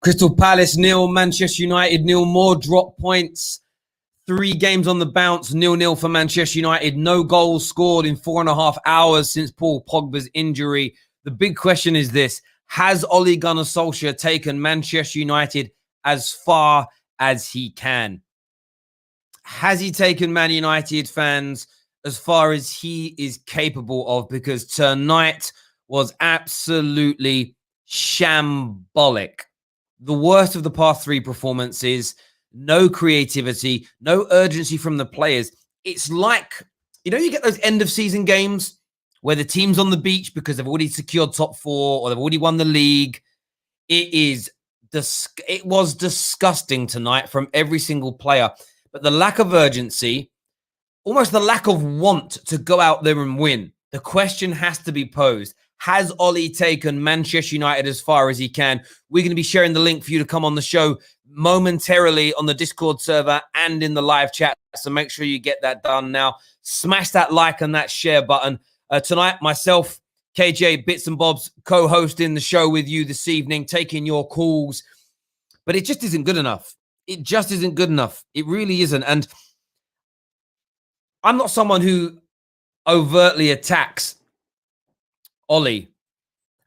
Crystal Palace 0, Manchester United 0, more drop points. 3 games on the bounce, 0-0 for Manchester United. No goals scored in 4.5 hours since Paul Pogba's injury. The big question is this: has Ole Gunnar Solskjaer taken Manchester United as far as he can? Has he taken Man United fans as far as he is capable of? Because tonight was absolutely shambolic. The worst of the past 3 performances. No creativity, no urgency from the players. It's like, you get those end of season games where the team's on the beach because they've already secured top 4 or they've already won the league. It was disgusting tonight from every single player. But the lack of urgency, almost the lack of want to go out there and win. The question has to be posed: has Ole taken Manchester United as far as he can? We're going to be sharing the link for you to come on the show momentarily on the Discord server and in the live chat. So make sure you get that done now. Smash that like and that share button. Tonight, myself, KJ, Bits and Bobs, co-hosting the show with you this evening, taking your calls. But it just isn't good enough. It just isn't good enough. It really isn't. And I'm not someone who overtly attacks Ole.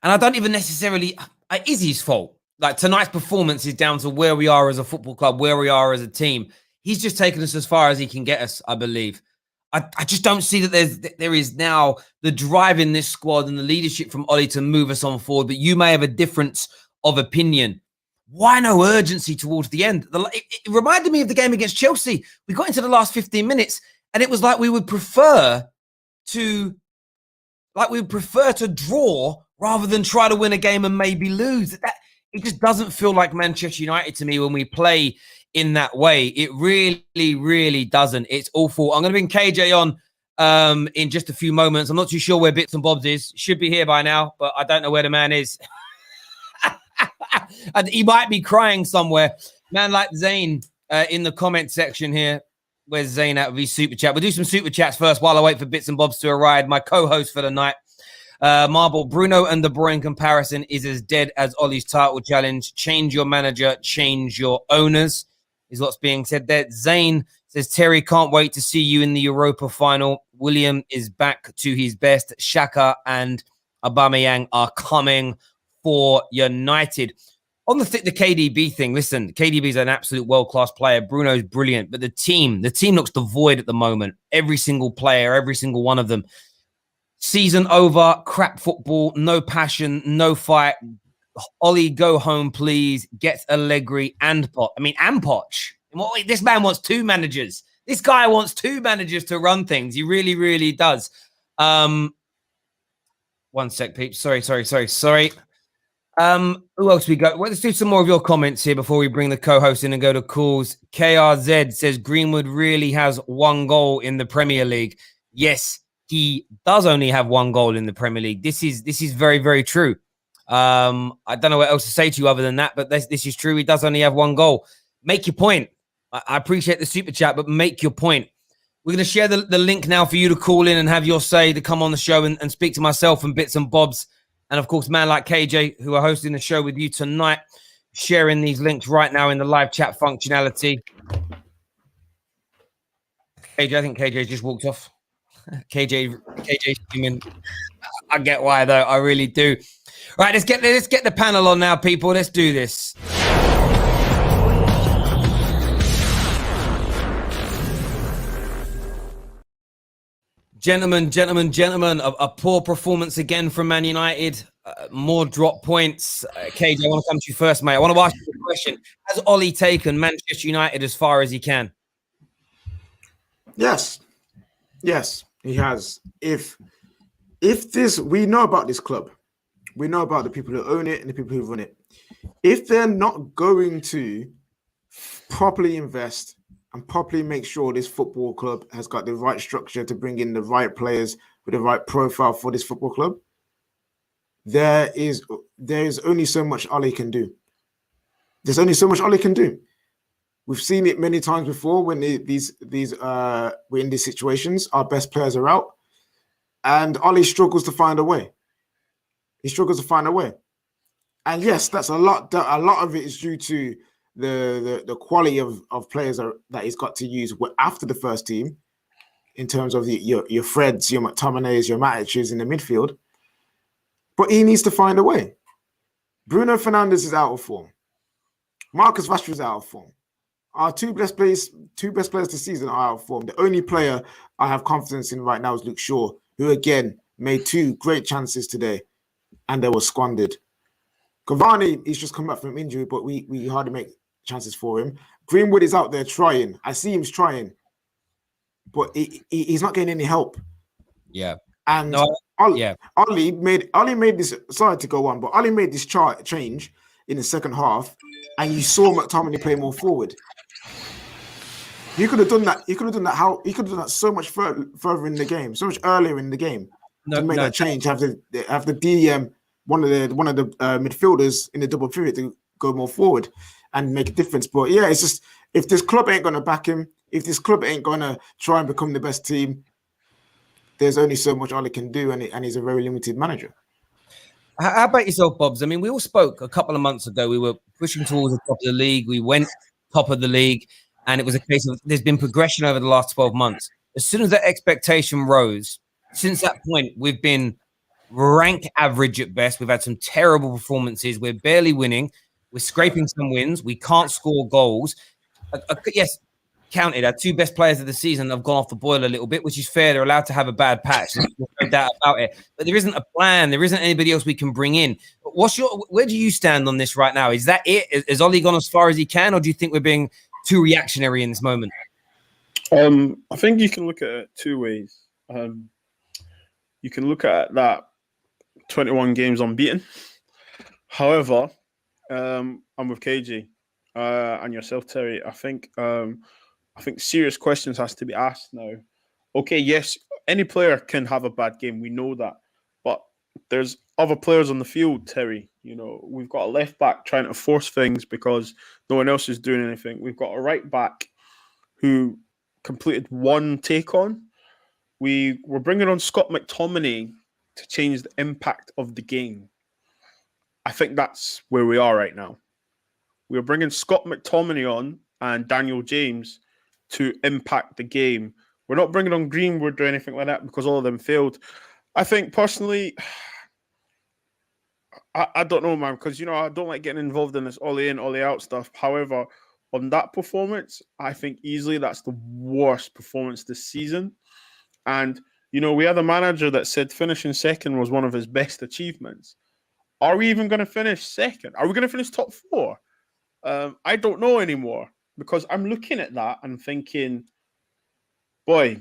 And I don't even necessarily... It is his fault. Like, tonight's performance is down to where we are as a football club, where we are as a team. He's just taken us as far as he can get us, I believe. I just don't see that there is now the drive in this squad and the leadership from Ole to move us on forward. But you may have a difference of opinion. Why no urgency towards the end? It reminded me of the game against Chelsea. We got into the last 15 minutes, and it was like we would prefer to draw rather than try to win a game and maybe lose. It just doesn't feel like Manchester United to me when we play in that way. It really, really doesn't. It's awful. I'm going to bring KJ on in just a few moments. I'm not too sure where Bits and Bobs is. Should be here by now, but I don't know where the man is. He might be crying somewhere. Man like Zane in the comment section here. Where's Zane at with his super chat? We'll do some super chats first while I wait for Bits and Bobs to arrive. My co-host for the night. Marble, Bruno and De Bruyne comparison is as dead as Ole's title challenge. Change your manager, change your owners, is what's being said there. Zane says, Terry, can't wait to see you in the Europa final. William is back to his best. Xhaka and Aubameyang are coming for United. On the KDB thing, listen, KDB is an absolute world-class player. Bruno's brilliant, but the team looks devoid at the moment. Every single player, every single one of them. Season over, crap football, no passion, no fight. Ole, go home, please. Get Allegri and Poch. And Poch. This man wants 2 managers. This guy wants 2 managers to run things. He really, really does. 1 sec, peeps. Sorry. Who else we got? Well, let's do some more of your comments here before we bring the co-host in and go to calls. KRZ says Greenwood really has 1 goal in the Premier League. Yes, he does only have 1 goal in the Premier League. This is very, very true. I don't know what else to say to you other than that, but this is true. He does only have 1 goal. Make your point. I appreciate the super chat, but make your point. We're going to share the link now for you to call in and have your say, to come on the show and speak to myself and Bits and Bobs. And, of course, man like KJ, who are hosting the show with you tonight, sharing these links right now in the live chat functionality. KJ, I think KJ just walked off. KJ, I get why, though. I really do. Right, let's get the panel on now, people. Let's do this. Gentlemen, a poor performance again from Man United. More drop points. KJ, I want to come to you first, mate. I want to ask you a question. Has Ole taken Manchester United as far as he can? Yes, he has. If this, we know about this club. We know about the people who own it and the people who run it. If they're not going to properly invest and properly make sure this football club has got the right structure to bring in the right players with the right profile for this football club, there is only so much Ole can do. There's only so much Ole can do. We've seen it many times before when we're in these situations. Our best players are out, and Ole struggles to find a way. He struggles to find a way. And yes, that's a lot. A lot of it is due to the quality of players that he's got to use after the first team, in terms of your Freds, your McTominays, your Matiches in the midfield. But he needs to find a way. Bruno Fernandes is out of form. Marcus Rashford is out of form. Our two best players this season are out of form. The only player I have confidence in right now is Luke Shaw, who again made 2 great chances today, and they were squandered. Cavani, he's just come back from injury, but we hardly make chances for him. Greenwood is out there trying. I see him trying, but he's not getting any help. Yeah. And Ollie made this. Sorry to go on, but Ollie made this change in the second half, and you saw McTominay play more forward. He could have done that. He could have done that so much further in the game, so much earlier in the game to make that change. Have the DM one of the midfielders in the double pivot to go more forward and make a difference. But yeah, it's just, if this club ain't gonna back him, if this club ain't gonna try and become the best team, there's only so much Ollie can do, and he's a very limited manager. How about yourself, Bobbs? I mean, we all spoke a couple of months ago. We were pushing towards the top of the league. We went top of the league, and it was a case of there's been progression over the last 12 months. As soon as that expectation rose, since that point, we've been rank average at best. We've had some terrible performances. We're barely winning. We're scraping some wins. We can't score goals. Yes, counted. Our 2 best players of the season have gone off the boil a little bit, which is fair. They're allowed to have a bad patch. There's no doubt about it. But there isn't a plan. There isn't anybody else we can bring in. But where do you stand on this right now? Is that it? Has Ollie gone as far as he can, or do you think we're being too reactionary in this moment? I think you can look at it 2 ways. You can look at that 21 games unbeaten. However, I'm with KJ and yourself, Terry. I think serious questions has to be asked now. Okay, yes, any player can have a bad game. We know that. But there's other players on the field, Terry. You know, we've got a left back trying to force things because no one else is doing anything. We've got a right back who completed 1 take-on. We were bringing on Scott McTominay to change the impact of the game. I think that's where we are right now. We're bringing Scott McTominay on and Daniel James to impact the game. We're not bringing on Greenwood or anything like that because all of them failed. I think personally, I don't know, man, because, you know, I don't like getting involved in this Ollie in, Ollie out stuff. However, on that performance, I think easily that's the worst performance this season. And, you know, we had a manager that said finishing second was one of his best achievements. Are we even going to finish second? Are we going to finish top 4? I don't know anymore, because I'm looking at that and thinking, boy,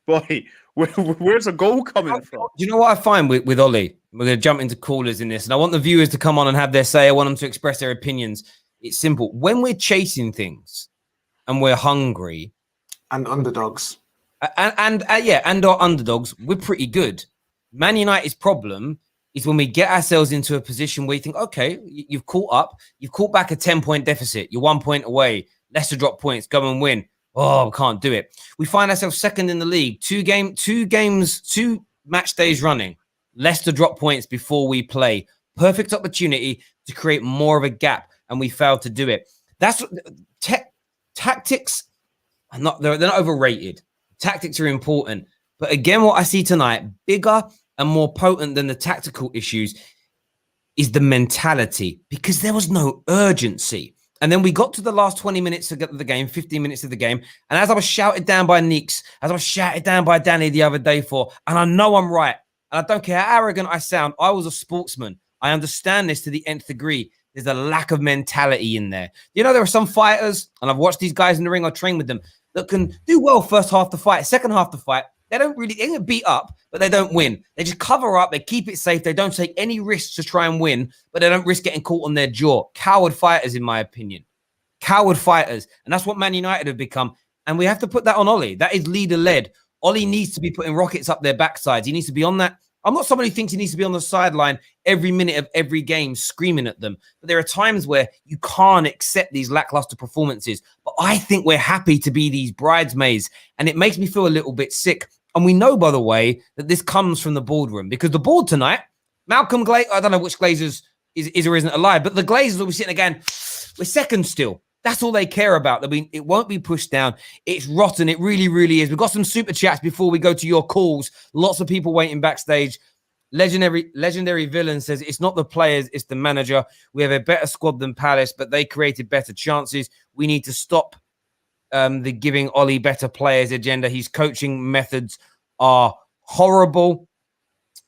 where's a goal coming from? Do you know what I find with Ollie? We're going to jump into callers in this, and I want the viewers to come on and have their say. I want them to express their opinions. It's simple. When we're chasing things and we're hungry, and underdogs, and our underdogs, we're pretty good. Man United's problem is when we get ourselves into a position where you think, okay, you've caught back a 10-point deficit. You're 1 point away. Leicester drop points, go and win. Oh, we can't do it. We find ourselves second in the league. 2 match days running. Leicester drop points before we play. Perfect opportunity to create more of a gap, and we failed to do it. That's tactics. They're not overrated. Tactics are important. But again, what I see tonight, bigger and more potent than the tactical issues, is the mentality, because there was no urgency. And then we got to the last 20 minutes of the game, 15 minutes of the game. And as I was shouted down by Neeks, as I was shouted down by Danny the other day and I know I'm right, and I don't care how arrogant I sound, I was a sportsman. I understand this to the nth degree. There's a lack of mentality in there. You know, there are some fighters, and I've watched these guys in the ring, I train with them, that can do well first half the fight, second half the fight. They get beat up, but they don't win. They just cover up. They keep it safe. They don't take any risks to try and win, but they don't risk getting caught on their jaw. Coward fighters, in my opinion. Coward fighters. And that's what Man United have become. And we have to put that on Ollie. That is leader-led. Ollie needs to be putting rockets up their backsides. He needs to be on that. I'm not somebody who thinks he needs to be on the sideline every minute of every game screaming at them. But there are times where you can't accept these lackluster performances. But I think we're happy to be these bridesmaids. And it makes me feel a little bit sick. And we know, by the way, that this comes from the boardroom, because the board tonight, Malcolm Glazer, I don't know which Glazer's is or isn't alive. But the Glazers will be sitting again. We're second still. That's all they care about. I mean, it won't be pushed down. It's rotten. It really, really is. We've got some super chats before we go to your calls. Lots of people waiting backstage. Legendary Villain says it's not the players, it's the manager. We have a better squad than Palace, but they created better chances. We need to stop the giving Ollie better players agenda. His coaching methods are horrible.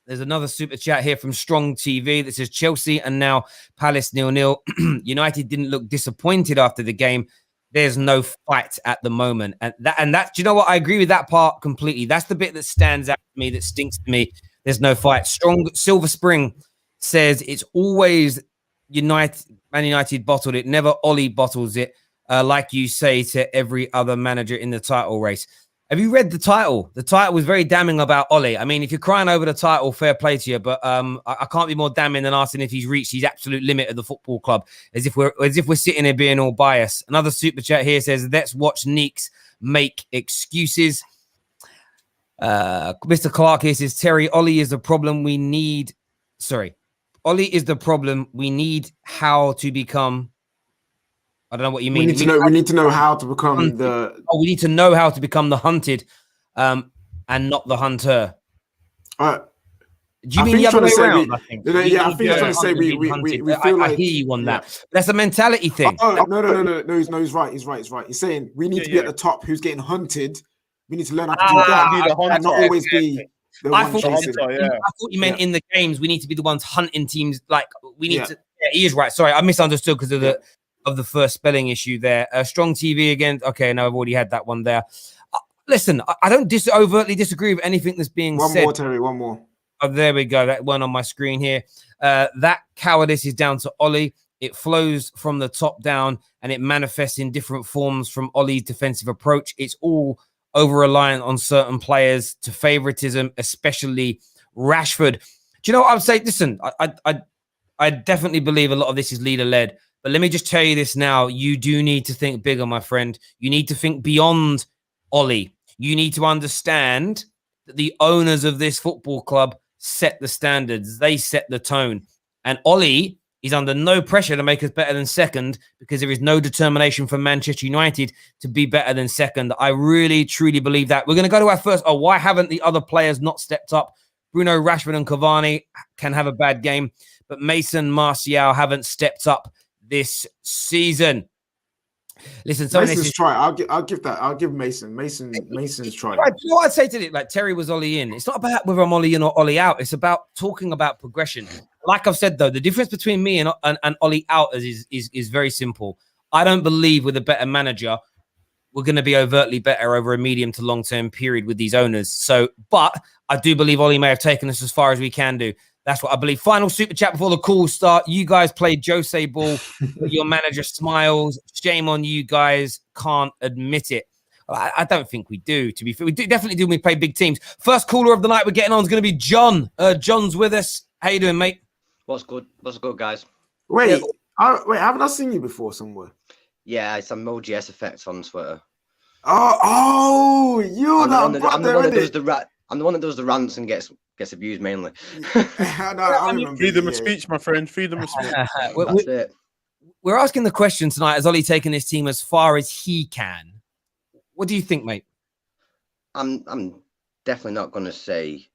There's another super chat here from Strong TV that says Chelsea and now Palace 0-0. United didn't look disappointed after the game. There's no fight at the moment. And that, do you know what? I agree with that part completely. That's the bit that stands out to me, that stinks to me. There's no fight. Strong Silver Spring says it's always Man United bottled it. Never Ollie bottles it, like you say to every other manager in the title race. Have you read the title? The title was very damning about Ollie. I mean, if you're crying over the title, fair play to you. But I can't be more damning than asking if he's reached his absolute limit at the football club, as if we're sitting here being all biased. Another super chat here says, "Let's watch Neeks make excuses." Mr. Clark here says, "Terry, Ollie is the problem. Ollie is the problem. We need how to become." I don't know what you mean. We need to know how to become hunted. We need to know how to become the hunted, and not the hunter. Do you mean the other way around? I think he's trying to say we feel like. I hear you on that. That's a mentality thing. No, he's right. He's saying we need to be at the top. Who's getting hunted? We need to learn how to do that, and not always be. I thought you meant in the games. We need to be the ones hunting teams. Like we need to. Yeah, he is right. Sorry, I misunderstood because of the first spelling issue there. Strong TV again. Okay, no, I've already had that one there. Listen, I don't overtly disagree with anything that's being said. One more, Terry. One more. Oh, there we go. That one on my screen here. That cowardice is down to Ollie. It flows from the top down and it manifests in different forms from Ollie's defensive approach. It's all over-reliant on certain players to favoritism, especially Rashford. Do you know what I would say? Listen, I definitely believe a lot of this is leader-led. But let me just tell you this now. You do need to think bigger, my friend. You need to think beyond Ollie. You need to understand that the owners of this football club set the standards. They set the tone. And Ollie is under no pressure to make us better than second because there is no determination for Manchester United to be better than second. I really, truly believe that. We're going to go to our first. Oh, why haven't the other players not stepped up? Bruno, Rashford and Cavani can have a bad game, but Mason, Martial haven't stepped up this season. Listen, Mason's try. I'll give Mason's try. Right, you know what I'd say to it? Like Terry was Ollie in. It's not about whether I'm Ollie in or Ollie out. It's about talking about progression. Like I've said though, the difference between me and Ollie out is very simple. I don't believe with a better manager we're going to be overtly better over a medium to long term period with these owners. So, but I do believe Ollie may have taken us as far as we can do. That's what I believe. Final super chat before the calls start. You guys played Jose Ball. Your manager smiles. Shame on you guys. Can't admit it. I don't think we do, to be fair. We definitely do when we play big teams. First caller of the night we're getting on is going to be John. John's with us. How you doing, mate? What's good, guys? Wait, haven't I seen you before somewhere? Yeah, it's emoji S effects on Twitter. You're I'm the one that does the rants and gets abused mainly. Freedom of speech, my friend. Freedom of speech. That's it. We're asking the question tonight: has Ollie taken his team as far as he can? What do you think, mate? I'm definitely not going to say,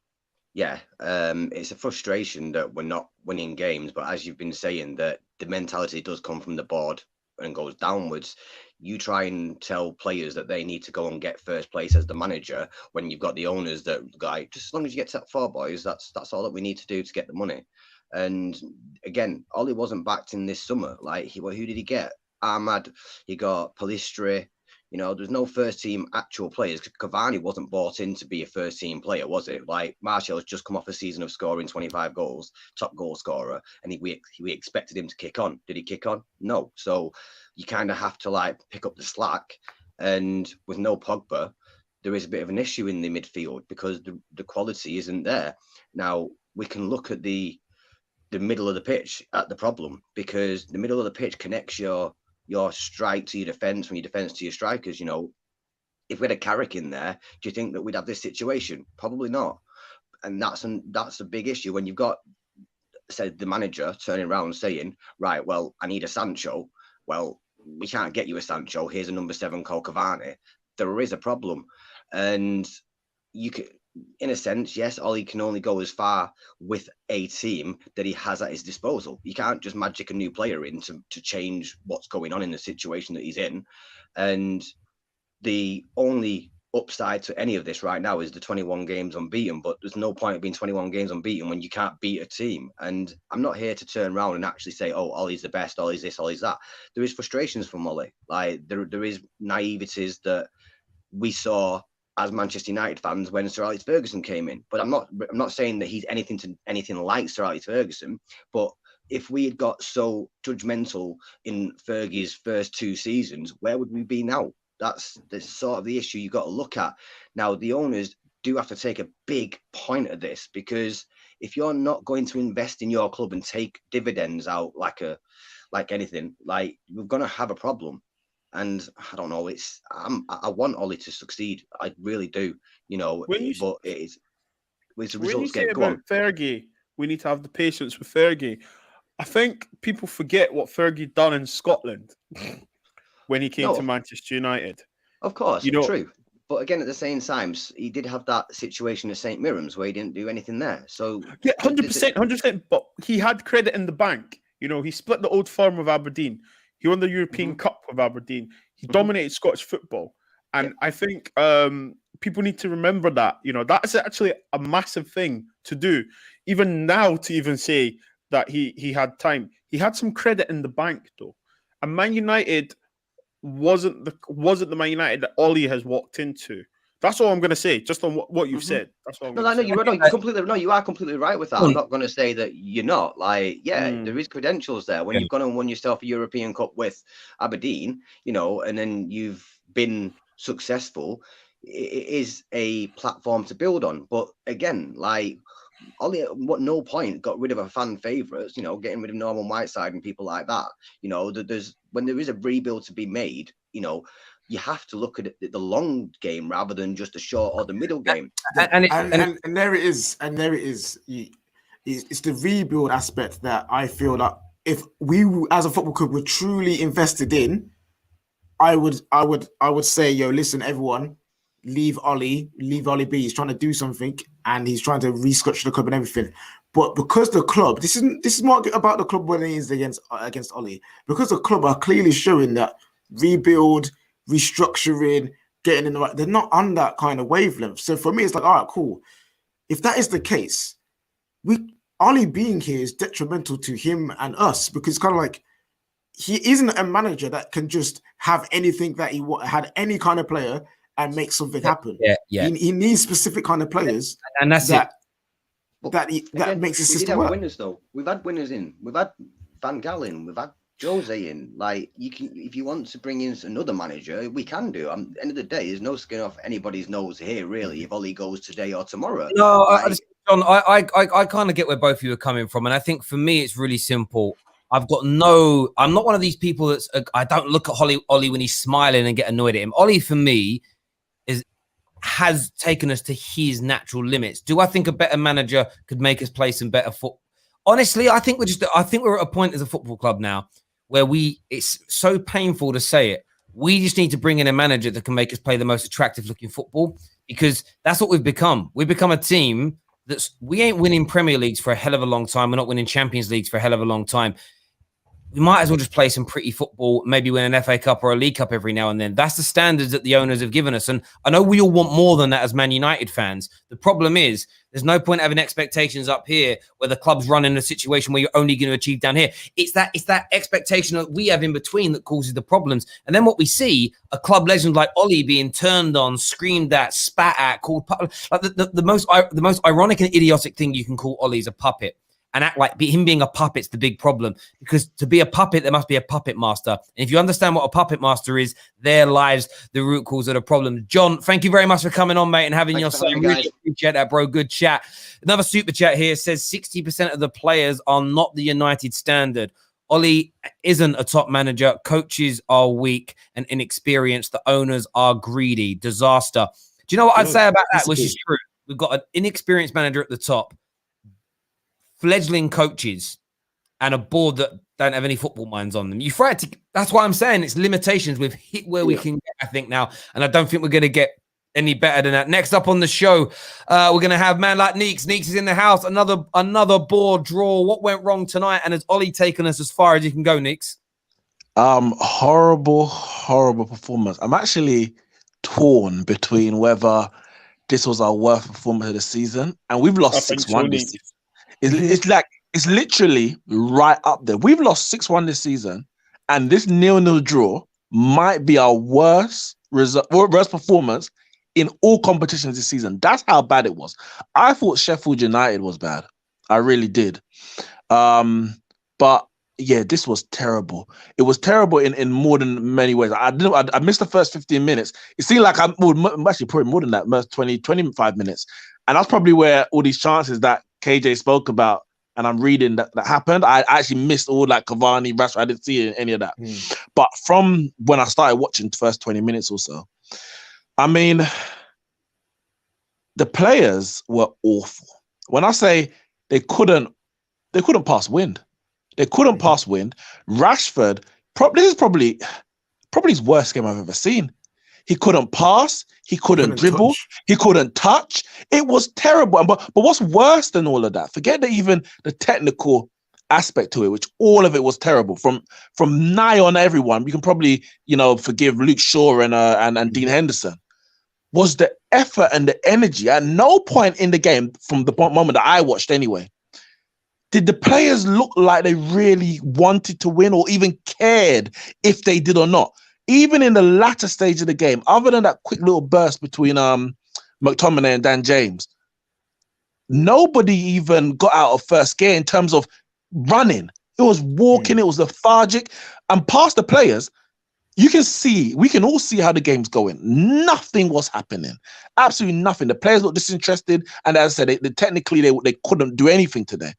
yeah. It's a frustration that we're not winning games, but as you've been saying, that the mentality does come from the board and goes downwards. You try and tell players that they need to go and get first place as the manager when you've got the owners that like, just as long as you get to that 4 boys, that's all that we need to do to get the money. And again, Ollie wasn't backed in this summer. Like, who did he get? Ahmad, he got Palistri. You know, there's no first team actual players. Cavani wasn't bought in to be a first team player, was it? Like, Martial has just come off a season of scoring 25 goals, top goal scorer, and we expected him to kick on. Did he kick on? No. So you kind of have to like pick up the slack. And with no Pogba, there is a bit of an issue in the midfield because the quality isn't there. Now we can look at the middle of the pitch at the problem, because the middle of the pitch connects your strike to your defense, from your defense to your strikers. You know, if we had a Carrick in there, do you think that we'd have this situation? Probably not. And that's a big issue when you've got said the manager turning around saying, right, well, I need a Sancho. Well, we can't get you a Sancho. Here's a number 7 called Cavani. There is a problem. And you could, in a sense, yes, Ollie can only go as far with a team that he has at his disposal. You can't just magic a new player in to change what's going on in the situation that he's in. And the only upside to any of this right now is the 21 games unbeaten, but there's no point of being 21 games unbeaten when you can't beat a team. And I'm not here to turn around and actually say, oh, Ollie's the best, Ollie's this, Ollie's that. There is frustrations from Ollie. Like there is naiveties that we saw as Manchester United fans when Sir Alex Ferguson came in. But I'm not saying that he's anything like Sir Alex Ferguson. But if we had got so judgmental in Fergie's first 2 seasons, where would we be now? That's the sort of the issue you've got to look at. Now, the owners do have to take a big point of this, because if you're not going to invest in your club and take dividends out like anything, like we're going to have a problem. And I don't know. I want Ollie to succeed. I really do. You know, but it's the results get go on. Fergie, we need to have the patience with Fergie. I think people forget what Fergie done in Scotland when he came to Manchester United. Of course, true. But again, at the same time, he did have that situation at St. Mirren's where he didn't do anything there. So yeah, 100%. But he had credit in the bank. You know, he split the Old Firm with Aberdeen. He won the European Cup with Aberdeen. He dominated Scottish football. And I think people need to remember that. You know, that's actually a massive thing to do. Even now, to even say that he had time. He had some credit in the bank, though. And Man United wasn't the Man United that Ollie has walked into. That's all I'm going to say, just on what you've said. That's all. You are completely right with that. I'm not going to say that you're not. Like, there is credentials there. When you've gone and won yourself a European Cup with Aberdeen, you know, and then you've been successful, it is a platform to build on. But again, like, Ollie at no point got rid of a fan favourites, you know, getting rid of Norman Whiteside and people like that. You know, when there is a rebuild to be made, you know, you have to look at the long game rather than just the short or the middle game. And there it is. It's the rebuild aspect that I feel that if we as a football club were truly invested in, I would say, yo, listen, everyone, leave Ollie be. He's trying to do something and he's trying to restructure the club and everything. But because the club, this is not about the club when it is against Ollie, because the club are clearly showing that rebuild, restructuring, getting in the right, they're not on that kind of wavelength. So for me, it's like, all right, cool. If that is the case, Ollie being here is detrimental to him and us, because it's kind of like he isn't a manager that can just have anything that he had any kind of player and make something happen. Yeah. He needs specific kind of players, and that's that makes his system work. Winners though. We've had winners in. We've had Van Gaal in. We've had Jose in. Like, you can, if you want to bring in another manager, we can do. At the end of the day, there's no skin off anybody's nose here, really. If Ollie goes today or tomorrow. No, John, I kind of get where both of you are coming from, and I think for me it's really simple. I'm not one of these people I don't look at Ollie when he's smiling and get annoyed at him. Ollie, for me, has taken us to his natural limits. Do I think a better manager could make us play some better football? Honestly, I think we're at a point as a football club now where it's so painful to say it. We just need to bring in a manager that can make us play the most attractive looking football, because that's what we've become. We've become a team we ain't winning Premier Leagues for a hell of a long time. We're not winning Champions Leagues for a hell of a long time. We might as well just play some pretty football, maybe win an FA Cup or a League Cup every now and then. That's the standards that the owners have given us. And I know we all want more than that as Man United fans. The problem is there's no point having expectations up here where the club's run in a situation where you're only going to achieve down here. It's that expectation that we have in between that causes the problems. And then what we see, a club legend like Ollie being turned on, screamed at, spat at, called like the most ironic and idiotic thing you can call Ollie is a puppet. And act like him being a puppet's the big problem, because to be a puppet, there must be a puppet master. And if you understand what a puppet master is, their lives, the root cause of the problem. John, thank you very much for coming on, mate, and having your say. Really appreciate that, bro. Good chat. Another super chat here says 60% of the players are not the United standard. Ollie isn't a top manager. Coaches are weak and inexperienced. The owners are greedy. Disaster. Do you know what I'd say about that, which is true? We've got an inexperienced manager at the top. fledgling coaches and a board that don't have any football minds on them. You try to. That's why I'm saying it's limitations. We've hit where we can get, I think, now, and I don't think we're going to get any better than that. Next up on the show, we're going to have man like Neeks. Neeks is in the house. Another board draw. What went wrong tonight? And has Ollie taken us as far as you can go, Neeks? Horrible performance. I'm actually torn between whether this was our worst performance of the season, and we've lost 6-1 this season. It's literally right up there. We've lost 6-1 this season, and this 0-0 draw might be our worst performance in all competitions this season. That's how bad it was. I thought Sheffield United was bad. I really did. But yeah, this was terrible. It was terrible in more than many ways. I missed the first 15 minutes. It seemed like actually probably more than that, 25 minutes. And that's probably where all these chances that KJ spoke about, and I'm reading that happened. I actually missed all like Cavani, Rashford. I didn't see any of that. But from when I started watching the first 20 minutes or so, I mean, the players were awful. When I say they couldn't pass wind. They couldn't pass wind. Rashford, this is probably his worst game I've ever seen. He couldn't pass. He couldn't dribble. He couldn't touch. It was terrible. But what's worse than all of that? Forget even the technical aspect to it, which all of it was terrible. From nigh on everyone, you can probably forgive Luke Shaw and Dean Henderson. Was the effort and the energy at no point in the game, from the moment that I watched anyway, did the players look like they really wanted to win or even cared if they did or not? Even in the latter stage of the game, other than that quick little burst between McTominay and Dan James, nobody even got out of first gear in terms of running. It was walking, it was lethargic. And past the players, we can all see how the game's going. Nothing was happening. Absolutely nothing. The players looked disinterested. And as I said, technically they couldn't do anything today.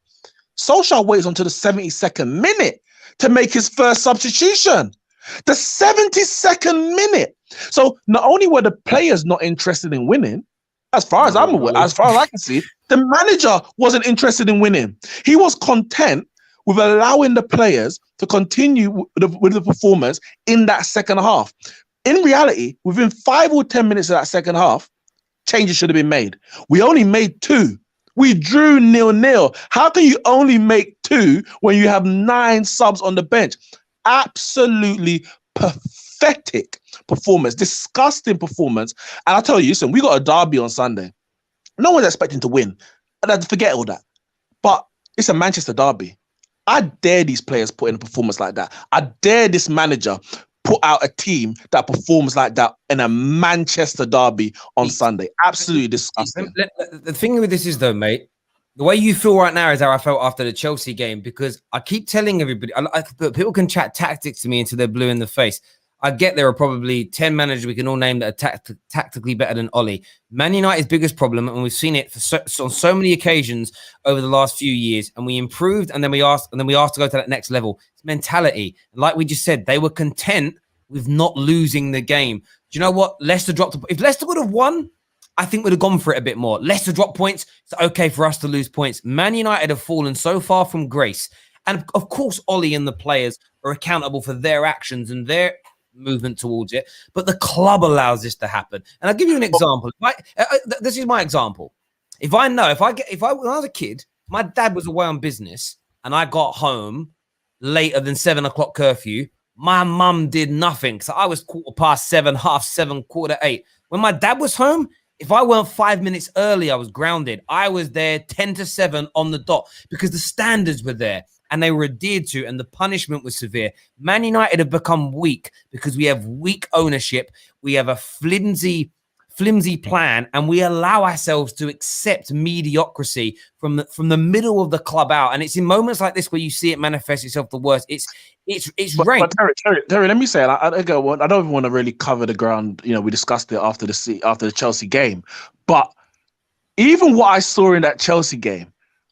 Solskjaer waits until the 72nd minute to make his first substitution. The 72nd minute. So not only were the players not interested in winning, as far as I'm aware, as far as I can see, the manager wasn't interested in winning. He was content with allowing the players to continue with the performance in that second half. In reality, within 5 or 10 minutes of that second half, changes should have been made. We only made 2. We drew 0-0. How can you only make 2 when you have 9 subs on the bench? Absolutely pathetic performance, disgusting performance. And I'll tell you, listen, we got a derby on Sunday. No one's expecting to win. Forget all that. But it's a Manchester derby. I dare these players put in a performance like that. I dare this manager put out a team that performs like that in a Manchester derby on Sunday. Absolutely disgusting. The thing with this is, though, mate, the way you feel right now is how I felt after the Chelsea game, because I keep telling everybody, people can chat tactics to me until they're blue in the face. I get there are probably 10 managers we can all name that are tactically better than Ollie. Man United's biggest problem, and we've seen it on so many occasions over the last few years, and we improved, and then we asked to go to that next level. It's mentality. Like we just said, they were content with not losing the game. Do you know what? If Leicester would have won, I think we'd have gone for it a bit more. Leicester drop points. It's okay for us to lose points. Man United have fallen so far from grace. And of course, Ollie and the players are accountable for their actions and their movement towards it. But the club allows this to happen. And I'll give you an example. This is my example. When I was a kid, my dad was away on business and I got home later than 7 o'clock curfew. My mum did nothing. So I was 7:15, 7:30, 8:15. When my dad was home, if I weren't 5 minutes early, I was grounded. I was there 10 to 7 on the dot because the standards were there and they were adhered to and the punishment was severe. Man United have become weak because we have weak ownership. We have a flimsy plan and we allow ourselves to accept mediocrity from the middle of the club out. And it's in moments like this where you see it manifest itself the worst. It's rank. But Terry, let me say it. I don't even want to really cover the ground. We discussed it after the Chelsea game. But even what I saw in that Chelsea game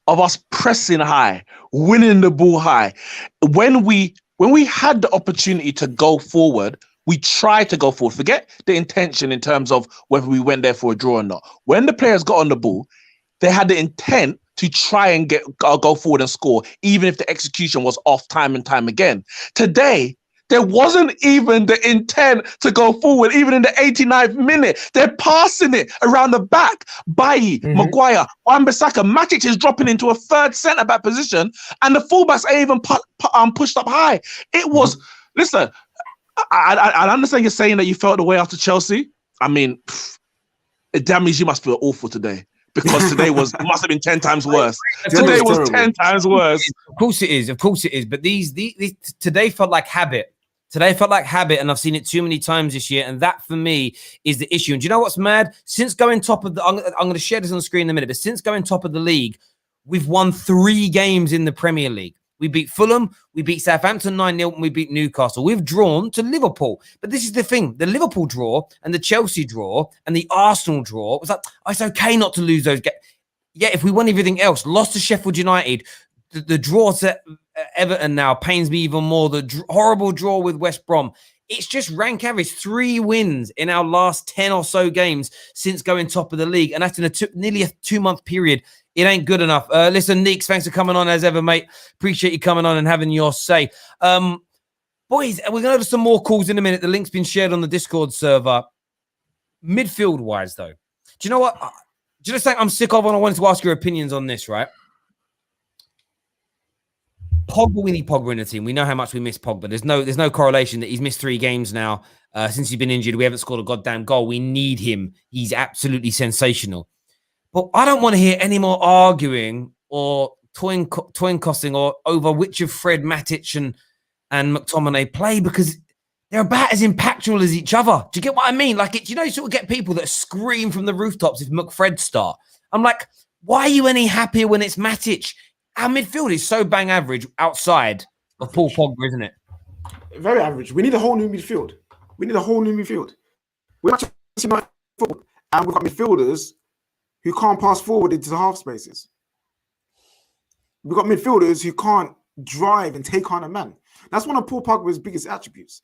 of us pressing high, winning the ball high, when we had the opportunity to go forward, we tried to go forward. Forget the intention in terms of whether we went there for a draw or not. When the players got on the ball, they had the intent to try and go forward and score, even if the execution was off time and time again. Today, there wasn't even the intent to go forward, even in the 89th minute. They're passing it around the back. Bailly, Maguire, Wan-Bissaka, Matic is dropping into a third centre-back position, and the fullbacks ain't even pushed up high. It was, listen, I understand you're saying that you felt the way after Chelsea. I mean, that means you must feel awful today. Because today must have been 10 times worse. Today was 10 times worse. Of course it is. Of course it is. But these today felt like habit. Today felt like habit, and I've seen it too many times this year. And that, for me, is the issue. And do you know what's mad? Since going top of the, I'm going to share this on the screen in a minute, but since going top of the league, we've won 3 games in the Premier League. We beat Fulham, we beat Southampton 9-0, and we beat Newcastle. We've drawn to Liverpool. But this is the thing. The Liverpool draw and the Chelsea draw and the Arsenal draw, was like, oh, it's okay not to lose those games. Yeah, if we won everything else, lost to Sheffield United, the draw to Everton now pains me even more. The horrible draw with West Brom. It's just rank average. 3 wins in our last 10 or so games since going top of the league. And that's in nearly a 2-month period. It ain't good enough. Listen, Neeks, thanks for coming on as ever, mate. Appreciate you coming on and having your say. Boys, we're going to have some more calls in a minute. The link's been shared on the Discord server. Midfield-wise, though, do you know what? Do you know something I'm sick of, and I wanted to ask your opinions on this, right? Pogba, we need Pogba in the team. We know how much we miss Pogba. There's no correlation that he's missed 3 games now since he's been injured. We haven't scored a goddamn goal. We need him. He's absolutely sensational. But I don't want to hear any more arguing or twin-costing or over which of Fred, Matic and McTominay play, because they're about as impactful as each other. Do you get what I mean? Like, you know, you sort of get people that scream from the rooftops if McFred start. I'm like, why are you any happier when it's Matic? Our midfield is so bang average outside of Paul Pogba, isn't it? Very average. We need a whole new midfield. We're Manchester United football, and we've got midfielders who can't pass forward into the half spaces. We've got midfielders who can't drive and take on a man. That's one of Paul Pogba's biggest attributes.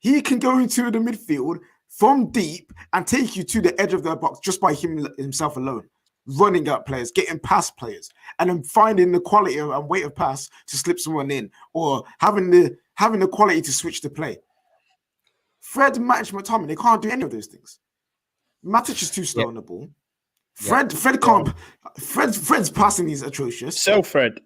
He can go into the midfield from deep and take you to the edge of the box just by himself alone, running at players, getting past players, and then finding the quality and weight of pass to slip someone in, or having the quality to switch the play. Fred, Matic, McTominay, they can't do any of those things. Matic is too slow on the ball. Fred can't. Fred's passing is atrocious. Sell Fred.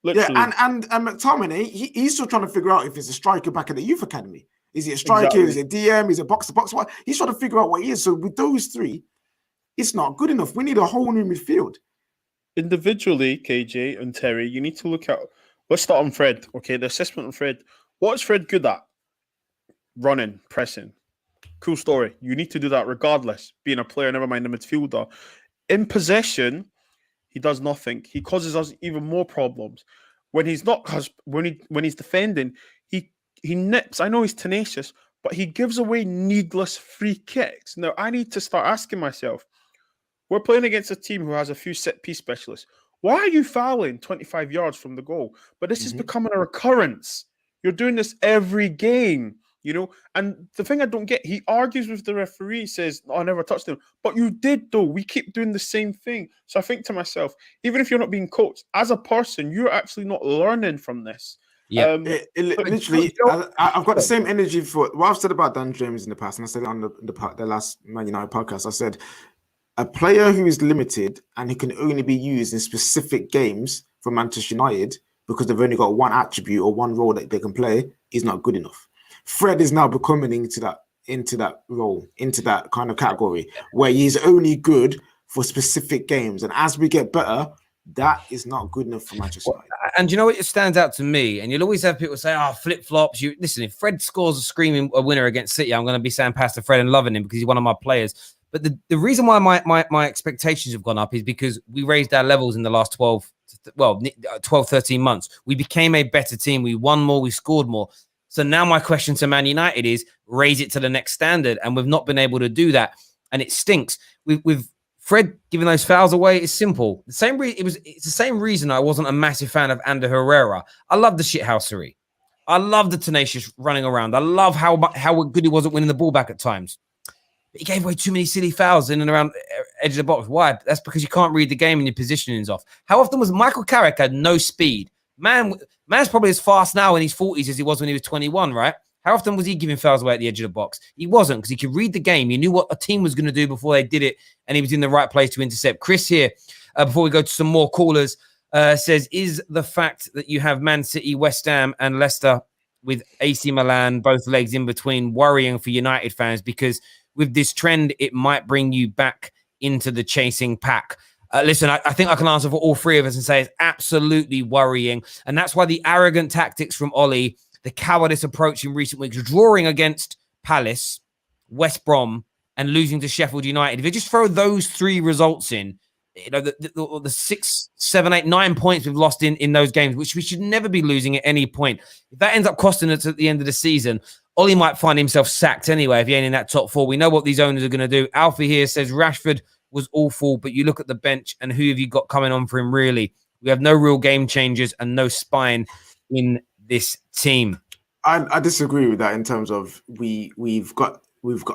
Literally. Yeah, and McTominay, he's still trying to figure out if he's a striker back at the youth academy. Is he a striker? Exactly. Is he a DM? Is he a box-to-box? What? He's trying to figure out what he is. So with those 3, it's not good enough. We need a whole new midfield. Individually, KJ and Terry, you need to look at. Let's start on Fred. Okay, the assessment on Fred. What is Fred good at? Running, pressing. Cool story. You need to do that regardless. Being a player, never mind a midfielder. In possession, he does nothing. He causes us even more problems. When he's not, when he's defending, he nips. I know he's tenacious, but he gives away needless free kicks. Now, I need to start asking myself, we're playing against a team who has a few set-piece specialists. Why are you fouling 25 yards from the goal? But this is becoming a recurrence. You're doing this every game, you know? And the thing I don't get, he argues with the referee, says, oh, I never touched him. But you did, though. We keep doing the same thing. So I think to myself, even if you're not being coached, as a person, you're actually not learning from this. Yeah, literally, I've got the same energy for what I've said about Dan James in the past, and I said it on the last Man United podcast. I said a player who is limited and who can only be used in specific games for Manchester United because they've only got one attribute or one role that they can play is not good enough. Fred is now becoming into that role, into that kind of category where he's only good for specific games, and as we get better, that is not good enough for Manchester United. And you know what? It stands out to me, and you'll always have people say, oh, flip-flops. You listen, if Fred scores a winner against City, I'm going to be saying pass to Fred and loving him because he's one of my players. But the reason why my expectations have gone up is because we raised our levels in the last 12, 13 months. We became a better team. We won more. We scored more. So now my question to Man United is raise it to the next standard, and we've not been able to do that, and it stinks. With Fred giving those fouls away is simple. It's the same reason I wasn't a massive fan of Ander Herrera. I love the shithousery. I love the tenacious running around. I love how good he was at winning the ball back at times. But he gave away too many silly fouls in and around edge of the box. Why? That's because you can't read the game and your positioning's off. How often was Michael Carrick had no speed? Man's probably as fast now in his 40s as he was when he was 21, right? How often was he giving fouls away at the edge of the box? He wasn't, because he could read the game. He knew what a team was going to do before they did it, and he was in the right place to intercept. Chris here, before we go to some more callers, says, is the fact that you have Man City, West Ham, and Leicester with AC Milan, both legs in between, worrying for United fans? Because with this trend, it might bring you back into the chasing pack. Listen, I think I can answer for all three of us and say it's absolutely worrying. And that's why the arrogant tactics from Ole, the cowardice approach in recent weeks, drawing against Palace, West Brom, and losing to Sheffield United. If you just throw those three results in, you know, the 6, 7, 8, 9 points we've lost in those games, which we should never be losing at any point. If that ends up costing us at the end of the season, Ole might find himself sacked anyway if he ain't in that top four. We know what these owners are going to do. Alfie here says Rashford was awful, but you look at the bench and who have you got coming on for him, really? We have no real game changers and no spine in this team. I disagree with that in terms of we've got.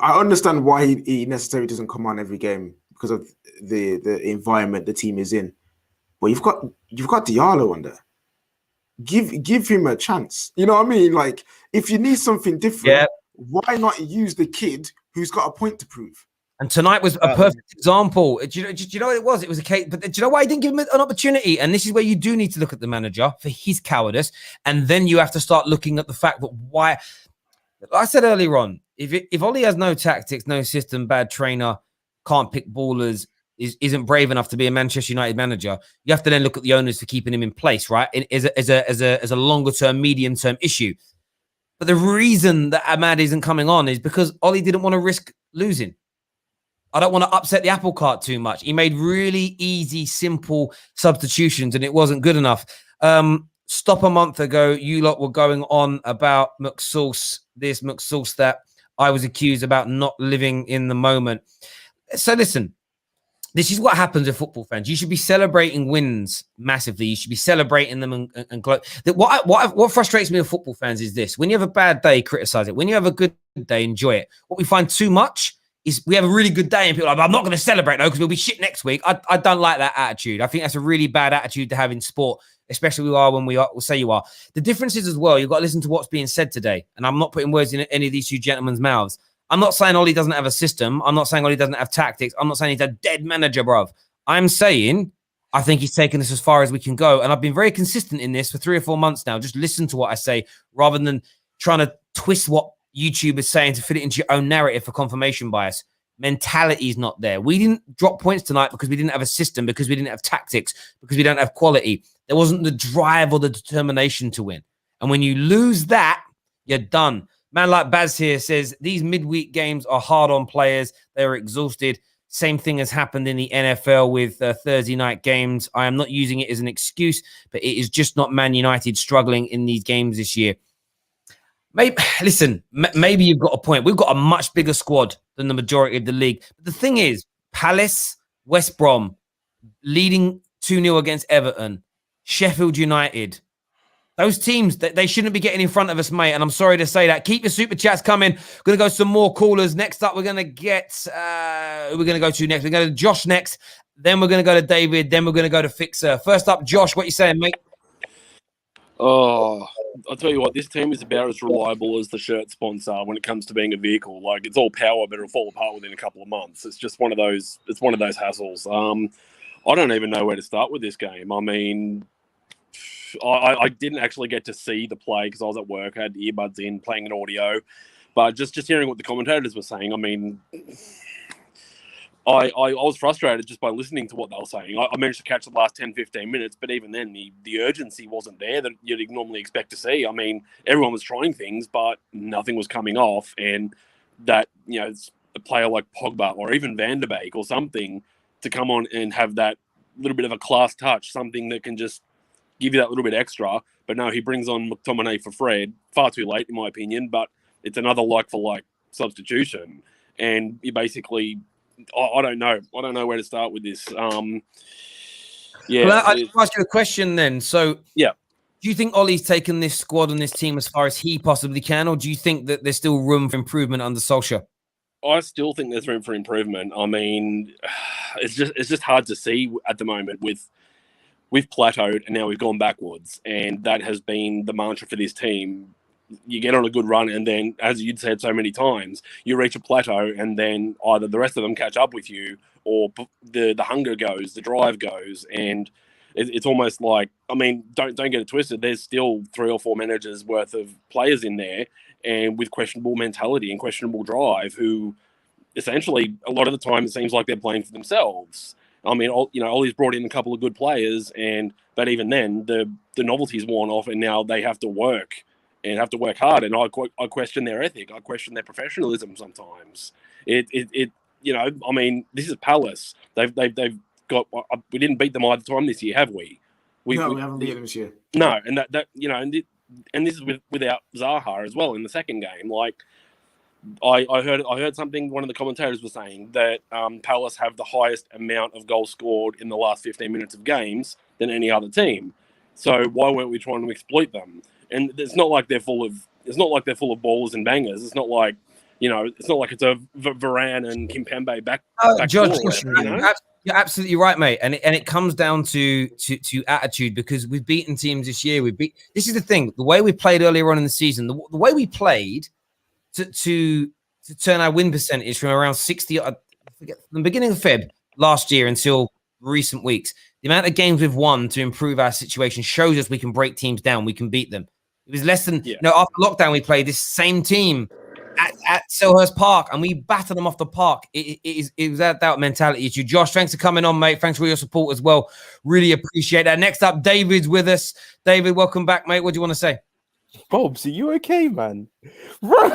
I understand why he necessarily doesn't come on every game because of the environment the team is in, but you've got Diallo on there. Give him a chance. You know what I mean? Like, if you need something different, why not use the kid who's got a point to prove? And tonight was a perfect example. Do you know what it was? It was a case, but do you know why I didn't give him an opportunity? And this is where you do need to look at the manager for his cowardice, and then you have to start looking at the fact that why. I said earlier on, if Ole has no tactics, no system, bad trainer, can't pick ballers, isn't brave enough to be a Manchester United manager, you have to then look at the owners for keeping him in place, right? As a longer term, medium term issue. But the reason that Ahmad isn't coming on is because Ole didn't want to risk losing. I don't want to upset the apple cart too much. He made really easy, simple substitutions, and it wasn't good enough. Stop a month ago, you lot were going on about McSauce this, McSauce that. I was accused about not living in the moment. So listen, this is what happens with football fans. You should be celebrating wins massively. You should be celebrating them and what frustrates me with football fans is this. When you have a bad day, criticize it. When you have a good day, enjoy it. What we find too much is we have a really good day and people are like, I'm not going to celebrate though because we'll be shit next week. I don't like that attitude. I think that's a really bad attitude to have in sport, especially when we'll say you are. The difference is as well, you've got to listen to what's being said today. And I'm not putting words in any of these two gentlemen's mouths. I'm not saying Ole doesn't have a system. I'm not saying Ole doesn't have tactics. I'm not saying he's a dead manager, bruv. I'm saying I think he's taken this as far as we can go. And I've been very consistent in this for 3 or 4 months now. Just listen to what I say rather than trying to twist what YouTube is saying to fit it into your own narrative for confirmation bias. Mentality is not there. We didn't drop points tonight because we didn't have a system, because we didn't have tactics, because we don't have quality. There wasn't the drive or the determination to win. And when you lose that, you're done. Man like Baz here says, these midweek games are hard on players. They're exhausted. Same thing has happened in the NFL with Thursday night games. I am not using it as an excuse, but it is just not Man United struggling in these games this year. Maybe you've got a point. We've got a much bigger squad than the majority of the league. But the thing is, Palace, West Brom, leading 2-0 against Everton, Sheffield United, those teams, they shouldn't be getting in front of us, mate. And I'm sorry to say that. Keep your super chats coming. We're going to go some more callers. Next up, we're going to get, who we're going to go to next? We're going to go to Josh next. Then we're going to go to David. Then we're going to go to Fixer. First up, Josh, what you saying, mate? Oh, I'll tell you what, this team is about as reliable as the shirt sponsor when it comes to being a vehicle. Like, it's all power, but it'll fall apart within a couple of months. It's just one of those hassles. I don't even know where to start with this game. I mean, I didn't actually get to see the play because I was at work. I had earbuds in, playing an audio. But just hearing what the commentators were saying, I mean, I was frustrated just by listening to what they were saying. I managed to catch the last 10, 15 minutes, but even then, the urgency wasn't there that you'd normally expect to see. I mean, everyone was trying things, but nothing was coming off. And that, a player like Pogba or even Van der Beek or something to come on and have that little bit of a class touch, something that can just give you that little bit extra. But no, he brings on McTominay for Fred. Far too late, in my opinion, but it's another like-for-like substitution. And you basically... I don't know. I don't know where to start with this. Well, I'll ask you a question then. So, yeah, do you think Ole's taken this squad and this team as far as he possibly can, or do you think that there's still room for improvement under Solskjaer? I still think there's room for improvement. I mean, it's just hard to see at the moment. We've plateaued and now we've gone backwards, and that has been the mantra for this team. You get on a good run, and then, as you'd said so many times, you reach a plateau, and then either the rest of them catch up with you, or the hunger goes, the drive goes, and it's almost like, I mean, don't get it twisted. There's still 3 or 4 managers worth of players in there, and with questionable mentality and questionable drive, who essentially a lot of the time it seems like they're playing for themselves. I mean, Ollie's brought in a couple of good players, but even then, the novelty's worn off, and now they have to work hard. And I question their ethic. I question their professionalism sometimes. I mean, this is Palace. They've got. We didn't beat them either time this year, have we? No, we haven't beaten them this year. No, and and this is without Zaha as well in the second game. Like, I heard something one of the commentators was saying that Palace have the highest amount of goals scored in the last 15 minutes of games than any other team. So why weren't we trying to exploit them? And it's not like they're full of ballers and bangers. It's not like it's a Varane and Kimpembe back Josh, forward, you're absolutely right, mate. And it comes down to attitude, because we've beaten teams this year. This is the thing. The way we played earlier on in the season, the way we played to turn our win percentage from around 60, I forget, the beginning of Feb last year until recent weeks, the amount of games we've won to improve our situation shows us we can break teams down. We can beat them. It was less than, after lockdown, we played this same team at Selhurst Park, and we battered them off the park. It was that doubt mentality issue. Josh, thanks for coming on, mate. Thanks for your support as well. Really appreciate that. Next up, David's with us. David, welcome back, mate. What do you want to say? Bobs, are you okay, man? Right?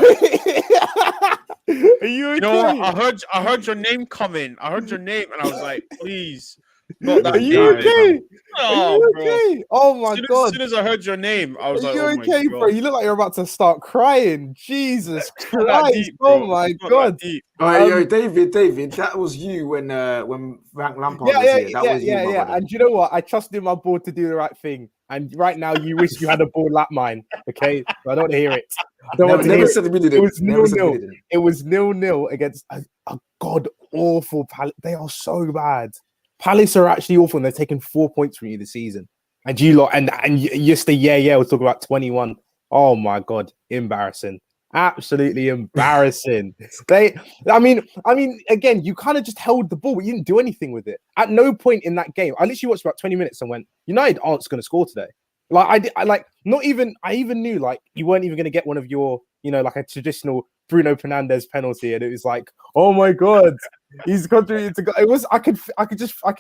Are you okay? You know what? I heard your name coming. I heard your name, and I was like, please. Not that Are you okay? Oh, are you bro. okay? Oh my god! As soon as I heard your name, I was are like, you oh okay, my bro? God. You look like you're about to start crying. Jesus It's not that Christ! deep, bro. Oh my It's not god! that deep. All right, yo, David, that was you when Frank Lampard was here. That was you, my brother. And you know what? I trusted my board to do the right thing. And right now, you wish you had a board like mine. Okay, so I don't want to hear it. I don't want to hear Never it. said we didn't. It was Never said we 0-0. didn't. It was 0-0 against a god awful Palace. They are so bad. Palace are actually awful, and they're taking 4 points from you this season. And you lot, and yesterday, we're talking about 21. Oh my god, embarrassing. Absolutely embarrassing. I mean, again, you kind of just held the ball, but you didn't do anything with it. At no point in that game, I literally watched about 20 minutes and went, United aren't going to score today. I even knew like you weren't even going to get one of your, like a traditional Bruno Fernandes penalty, and it was like, oh my god, he's contributed to go. It was I could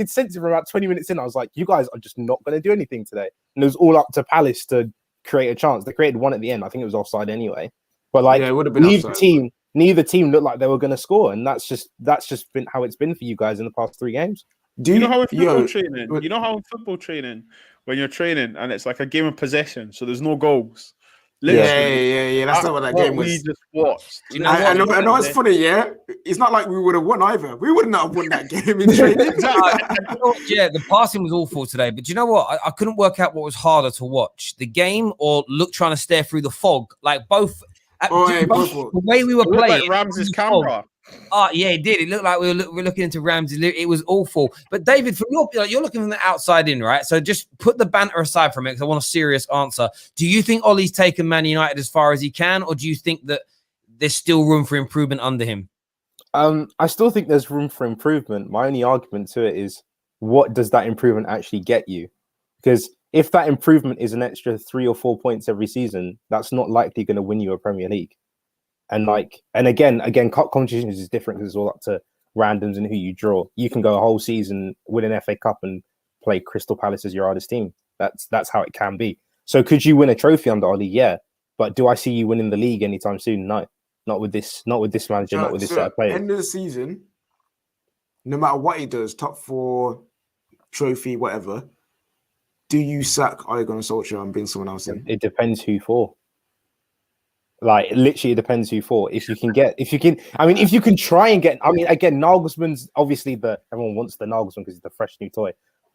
sense it from about 20 minutes in. I was like, you guys are just not going to do anything today, and it was all up to Palace to create a chance. They created one at the end. I think it was offside anyway. But like, it would have been neither team looked like they were going to score, and that's just been how it's been for you guys in the past 3 games. You know how in football training, when you're training and it's like a game of possession, so there's no goals. Yeah. That's not what that game was. We just watched. I know it's funny, yeah. It's not like we would have won either. We would not have won that game in training. Yeah, the passing was awful today. But you know what? I couldn't work out what was harder to watch, the game or trying to stare through the fog. Like both. The way we were playing, like Ramsey's camera. Oh yeah, it did. It looked like we were looking into Ramsey. It was awful. But David, from you're looking from the outside in, right? So just put the banter aside from it, because I want a serious answer. Do you think Ollie's taken Man United as far as he can, or do you think that there's still room for improvement under him? I still think there's room for improvement. My only argument to it is, what does that improvement actually get you? Because if that improvement is an extra 3 or 4 points every season, that's not likely going to win you a Premier League. And again, cup competitions is different because it's all up to randoms and who you draw. You can go a whole season win an FA Cup and play Crystal Palace as your hardest team. That's how it can be. So could you win a trophy under Ollie? Yeah. But do I see you winning the league anytime soon? No. Not with this manager, not with this set of players. End of the season, no matter what he does, top 4, trophy, whatever, do you sack Ole Gunnar Solskjaer and bring someone else in? It depends who for. Like literally, it depends who for. If you can try and get. I mean, again, Nagelsmann's obviously everyone wants the Nagelsmann because he's the fresh new toy.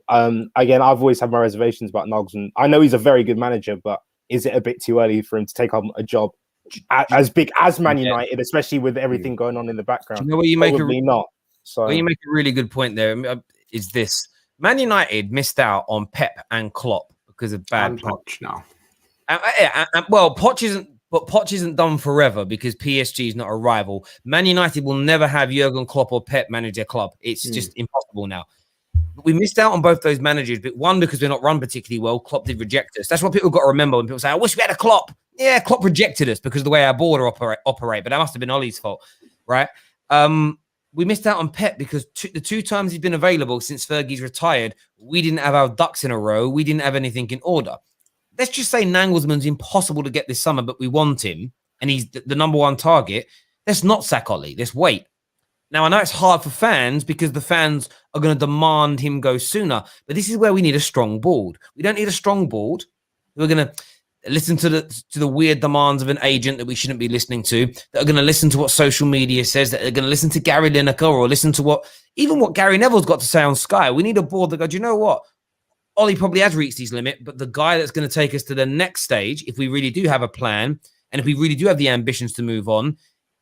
Again, I've always had my reservations about Nagelsmann. I know he's a very good manager, but is it a bit too early for him to take on a job as big as Man United, especially with everything going on in the background. Do you know what you make? Probably not. So well, you make a really good point there. Is this Man United missed out on Pep and Klopp because of bad Poch now. Well, Poch isn't done forever because PSG is not a rival. Man United will never have Jurgen Klopp or Pep manage their club. It's just impossible now. But we missed out on both those managers, but one, because we're not run particularly well. Klopp did reject us. That's what people got to remember when people say, I wish we had a Klopp. Yeah, Klopp rejected us because of the way our board operate, but that must have been Ollie's fault, right? We missed out on Pep because the 2 times he's been available since Fergie's retired, we didn't have our ducks in a row. We didn't have anything in order. Let's just say Nagelsmann's impossible to get this summer, but we want him, and he's the number one target. Let's not sack Ollie. Let's wait. Now, I know it's hard for fans because the fans are going to demand him go sooner, but this is where we need a strong board. We don't need a strong board. We're going to listen to the weird demands of an agent that we shouldn't be listening to, that are going to listen to what social media says, that are going to listen to Gary Lineker or listen to what Gary Neville's got to say on Sky. We need a board that goes, you know what? Ollie probably has reached his limit, but the guy that's going to take us to the next stage, if we really do have a plan, and if we really do have the ambitions to move on,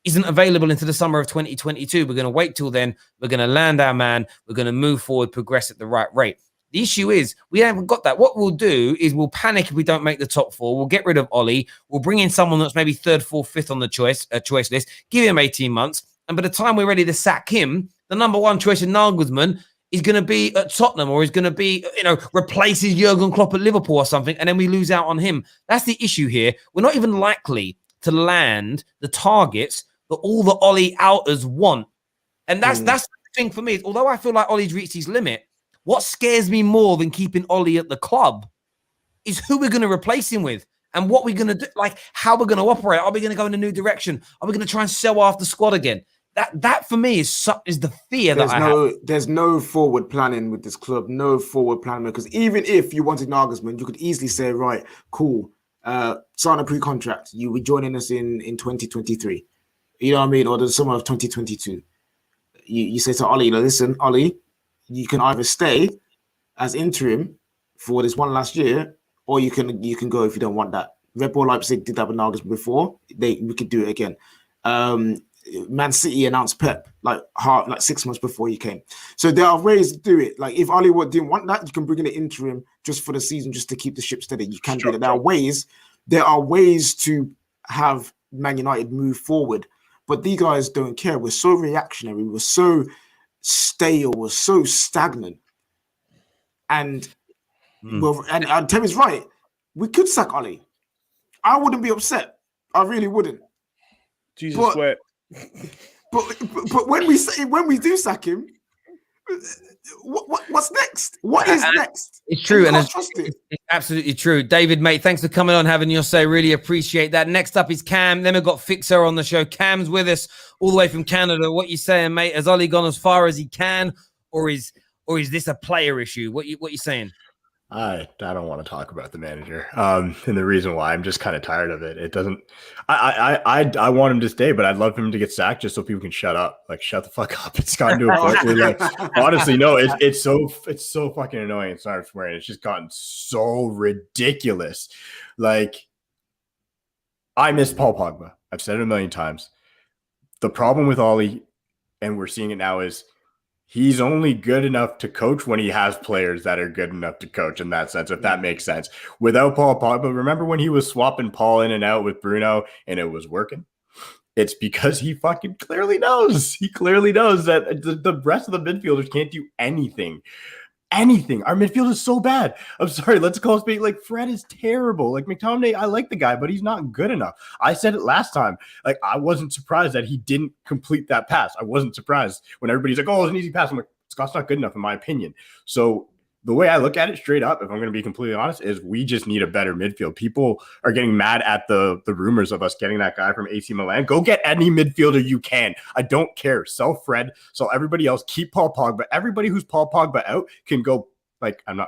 isn't available into the summer of 2022. We're going to wait till then. We're going to land our man. We're going to move forward, progress at the right rate. The issue is we haven't got that. What we'll do is we'll panic if we don't make the top 4. We'll get rid of Ollie. We'll bring in someone that's maybe 3rd, 4th, 5th on the choice list. Give him 18 months. And by the time we're ready to sack him, the number one choice in Nagelsmann is going to be at Tottenham, or is going to be, replaces Jurgen Klopp at Liverpool or something, and then we lose out on him. That's the issue here. We're not even likely to land the targets that all the OLEOUTers want. And that's the thing for me. Is, although I feel like Ollie's reached his limit, what scares me more than keeping Ollie at the club is who we're going to replace him with and what we're going to do, like how we're going to operate. Are we going to go in a new direction? Are we going to try and sell off the squad again? That for me is the fear that I have. There's no forward planning with this club, no forward planning, because even if you wanted Nagelsmann, you could easily say, right, cool, sign a pre-contract. You will joining us in 2023. You know what I mean? Or the summer of 2022. You say to Ollie, listen, Ollie, you can either stay as interim for this one last year, or you can go if you don't want that. Red Bull Leipzig did that with Nagelsmann before. We could do it again. Man City announced Pep like 6 months before he came. So there are ways to do it. Like if Ollie didn't want that, you can bring in an interim just for the season, just to keep the ship steady. You can do that. There are ways to have Man United move forward. But these guys don't care. We're so reactionary. We're so stale. We're so stagnant. And and Terry's right. We could sack Ollie. I wouldn't be upset. I really wouldn't. Jesus, wait. But when we do sack him, what's next? What is next? It's true, and it's absolutely true. David, mate, thanks for coming on, having your say. Really appreciate that. Next up is Cam. Then we've got Fixer on the show. Cam's with us all the way from Canada. What you saying, mate? Has Ollie gone as far as he can, or is this a player issue? What you saying? I don't want to talk about the manager. And the reason why, I'm just kind of tired of it. It doesn't. I want him to stay, but I'd love him to get sacked just so people can shut up. Like, shut the fuck up. It's gotten to a point where, like, honestly, no, it's so fucking annoying. It's not swearing. It's just gotten so ridiculous. Like, I miss Paul Pogba. I've said it a million times. The problem with Ollie, and we're seeing it now, is he's only good enough to coach when he has players that are good enough to coach, in that sense, if that makes sense. Without Paul Pogba, remember when he was swapping Paul in and out with Bruno and it was working? It's because he fucking clearly knows. He clearly knows that the rest of the midfielders can't do anything. Anything. Our midfield is so bad. I'm sorry. Let's call it speak. Like, Fred is terrible. Like, McTominay, I like the guy, but he's not good enough. I said it last time. Like, I wasn't surprised that he didn't complete that pass. I wasn't surprised when everybody's like, oh, it's an easy pass. I'm like, Scott's not good enough, in my opinion. So the way I look at it straight up, if I'm going to be completely honest, is we just need a better midfield. People are getting mad at the rumors of us getting that guy from AC Milan. Go get any midfielder you can. I don't care. Sell Fred, sell everybody else. Keep Paul Pogba. Everybody who's Paul Pogba out can go. Like, I'm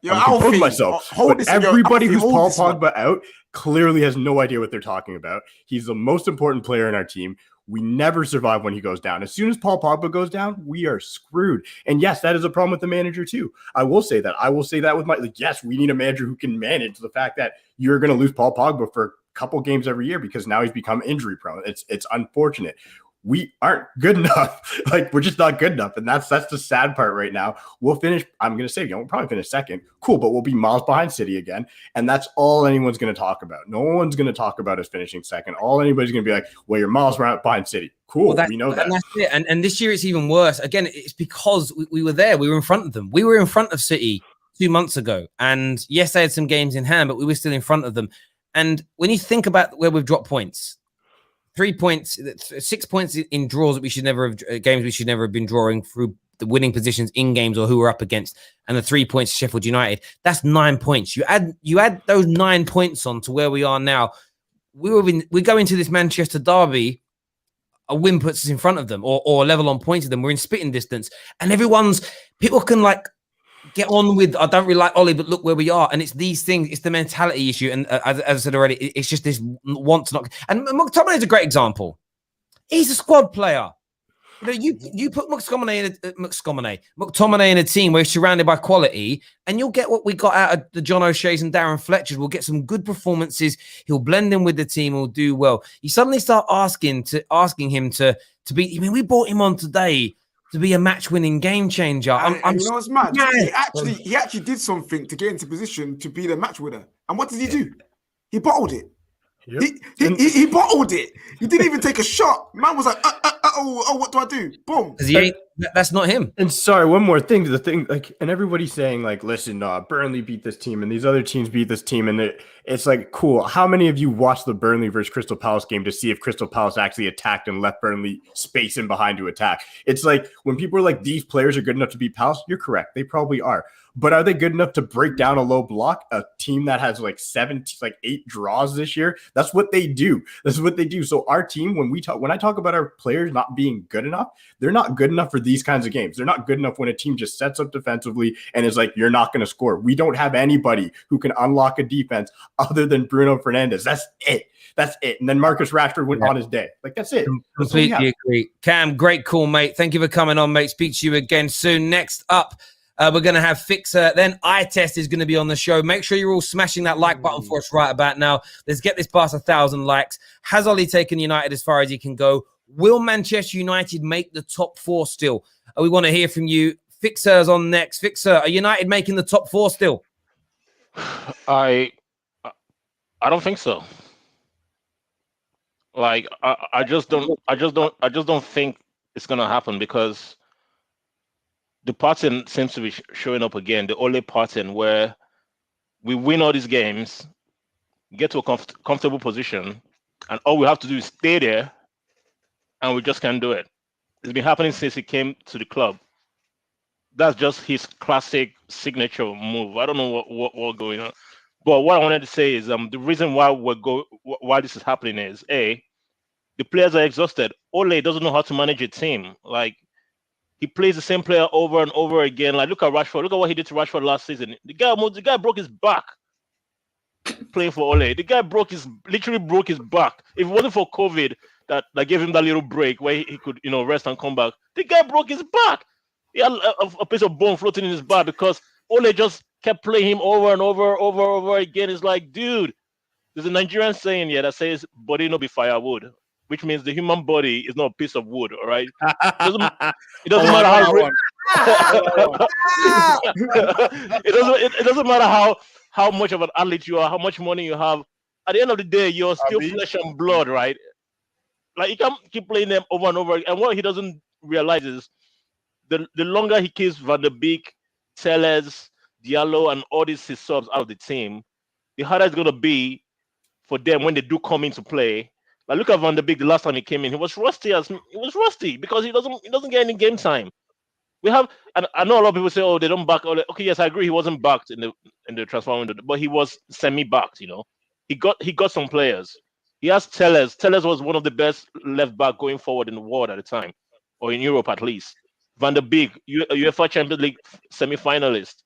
composing myself. But everybody who's Paul Pogba out clearly has no idea what they're talking about. He's the most important player in our team. We never survive when he goes down. As soon as Paul Pogba goes down, we are screwed. And yes, that is a problem with the manager too. I will say that. I will say that with my, like, yes, we need a manager who can manage the fact that you're going to lose Paul Pogba for couple games every year because now he's become injury prone. It's unfortunate. We aren't good enough. Like, we're just not good enough. And that's the sad part right now. We'll finish, I'm going to say, we'll probably finish second. Cool, but we'll be miles behind City again. And that's all anyone's going to talk about. No one's going to talk about us finishing second. All anybody's going to be like, well, you're miles behind City. Cool, we know that. And that's it. And this year it's even worse. Again, it's because we were there. We were in front of them. We were in front of City 2 months ago. And yes, they had some games in hand, but we were still in front of them. And when you think about where we've dropped points, 3 points, 6 points in draws that we should never have, games we should never have been drawing through the winning positions in games or who we're up against, and the 3 points to Sheffield United. That's 9 points. You add those 9 points on to where we are now. We go into this Manchester derby, a win puts us in front of them, or a level on points of them. We're in spitting distance, and people can like get on with, I don't really like Ollie, but look where we are. And it's these things, it's the mentality issue. And as I said already, it's just this want to not. And McTominay is a great example. He's a squad player. You put McTominay in a team where he's surrounded by quality, and you'll get what we got out of the John O'Shea's and Darren Fletcher's. We'll get some good performances. He'll blend in with the team. He'll do well. You suddenly start asking him to be. I mean, we brought him on today to be a match-winning game changer. And you know what's mad? He actually did something to get into position to be the match winner. And what did he do? He bottled it. Yep. He bottled it. He didn't even take a shot. Man was like, what do I do? Boom. That's not him. And sorry, one more thing. The thing, like, and everybody's saying, like, listen, Burnley beat this team, and these other teams beat this team, and it's like, cool. How many of you watched the Burnley versus Crystal Palace game to see if Crystal Palace actually attacked and left Burnley space in behind to attack? It's like, when people are like, these players are good enough to beat Palace, you're correct. They probably are. But are they good enough to break down a low block? A team that has like 8 draws this year, that's what they do. That's what they do. So our team, when I talk about our players not being good enough, they're not good enough for these kinds of games. They're not good enough when a team just sets up defensively and is like, you're not going to score. We don't have anybody who can unlock a defense other than Bruno Fernandes. That's it. That's it. And then Marcus Rashford went on his day. Like, that's it. Completely agree. Cam, great call, mate. Thank you for coming on, mate. Speak to you again soon. Next up, we're going to have Fixer. Then iTest is going to be on the show. Make sure you're all smashing that like button for us right about now. Let's get this past 1,000 likes. Has Ollie taken United as far as he can go? Will Manchester United make the top 4 still? We want to hear from you. Fixer's on next. Fixer, are United making the top 4 still? I don't think so. Like, I just don't think it's going to happen, because the pattern seems to be showing up again, the Ole pattern, where we win all these games, get to a comfortable position, and all we have to do is stay there, and we just can't do it. It's been happening since he came to the club. That's just his classic signature move. I don't know what's going on. But what I wanted to say is the reason why this is happening is, A, the players are exhausted. Ole doesn't know how to manage a team. Like, he plays the same player over and over again. Like, look at Rashford. Look at what he did to Rashford last season. The guy broke his back playing for Ole. The guy literally broke his back. If it wasn't for COVID that gave him that little break where he could, rest and come back, the guy broke his back. He had a piece of bone floating in his back because Ole just kept playing him over and over again. It's like, dude, there's a Nigerian saying here that says, body no be firewood, which means the human body is not a piece of wood, all right? It doesn't matter how much of an athlete you are, how much money you have. At the end of the day, you're still flesh and blood, right? Like, you can't keep playing them over and over. And what he doesn't realize is the longer he keeps Van der Beek, Terrace, Diallo, and all these subs out of the team, the harder it's going to be for them when they do come into play. Like, look at Van der Beek. The last time he came in, he was rusty because he doesn't get any game time. We have, and I know a lot of people say, "Oh, they don't back." Okay, yes, I agree. He wasn't backed in the transfer window, but he was semi-backed. He got some players. He has Terrace. Terrace was one of the best left back going forward in the world at the time, or in Europe at least. Van der Beek, UEFA Champions League semi-finalist.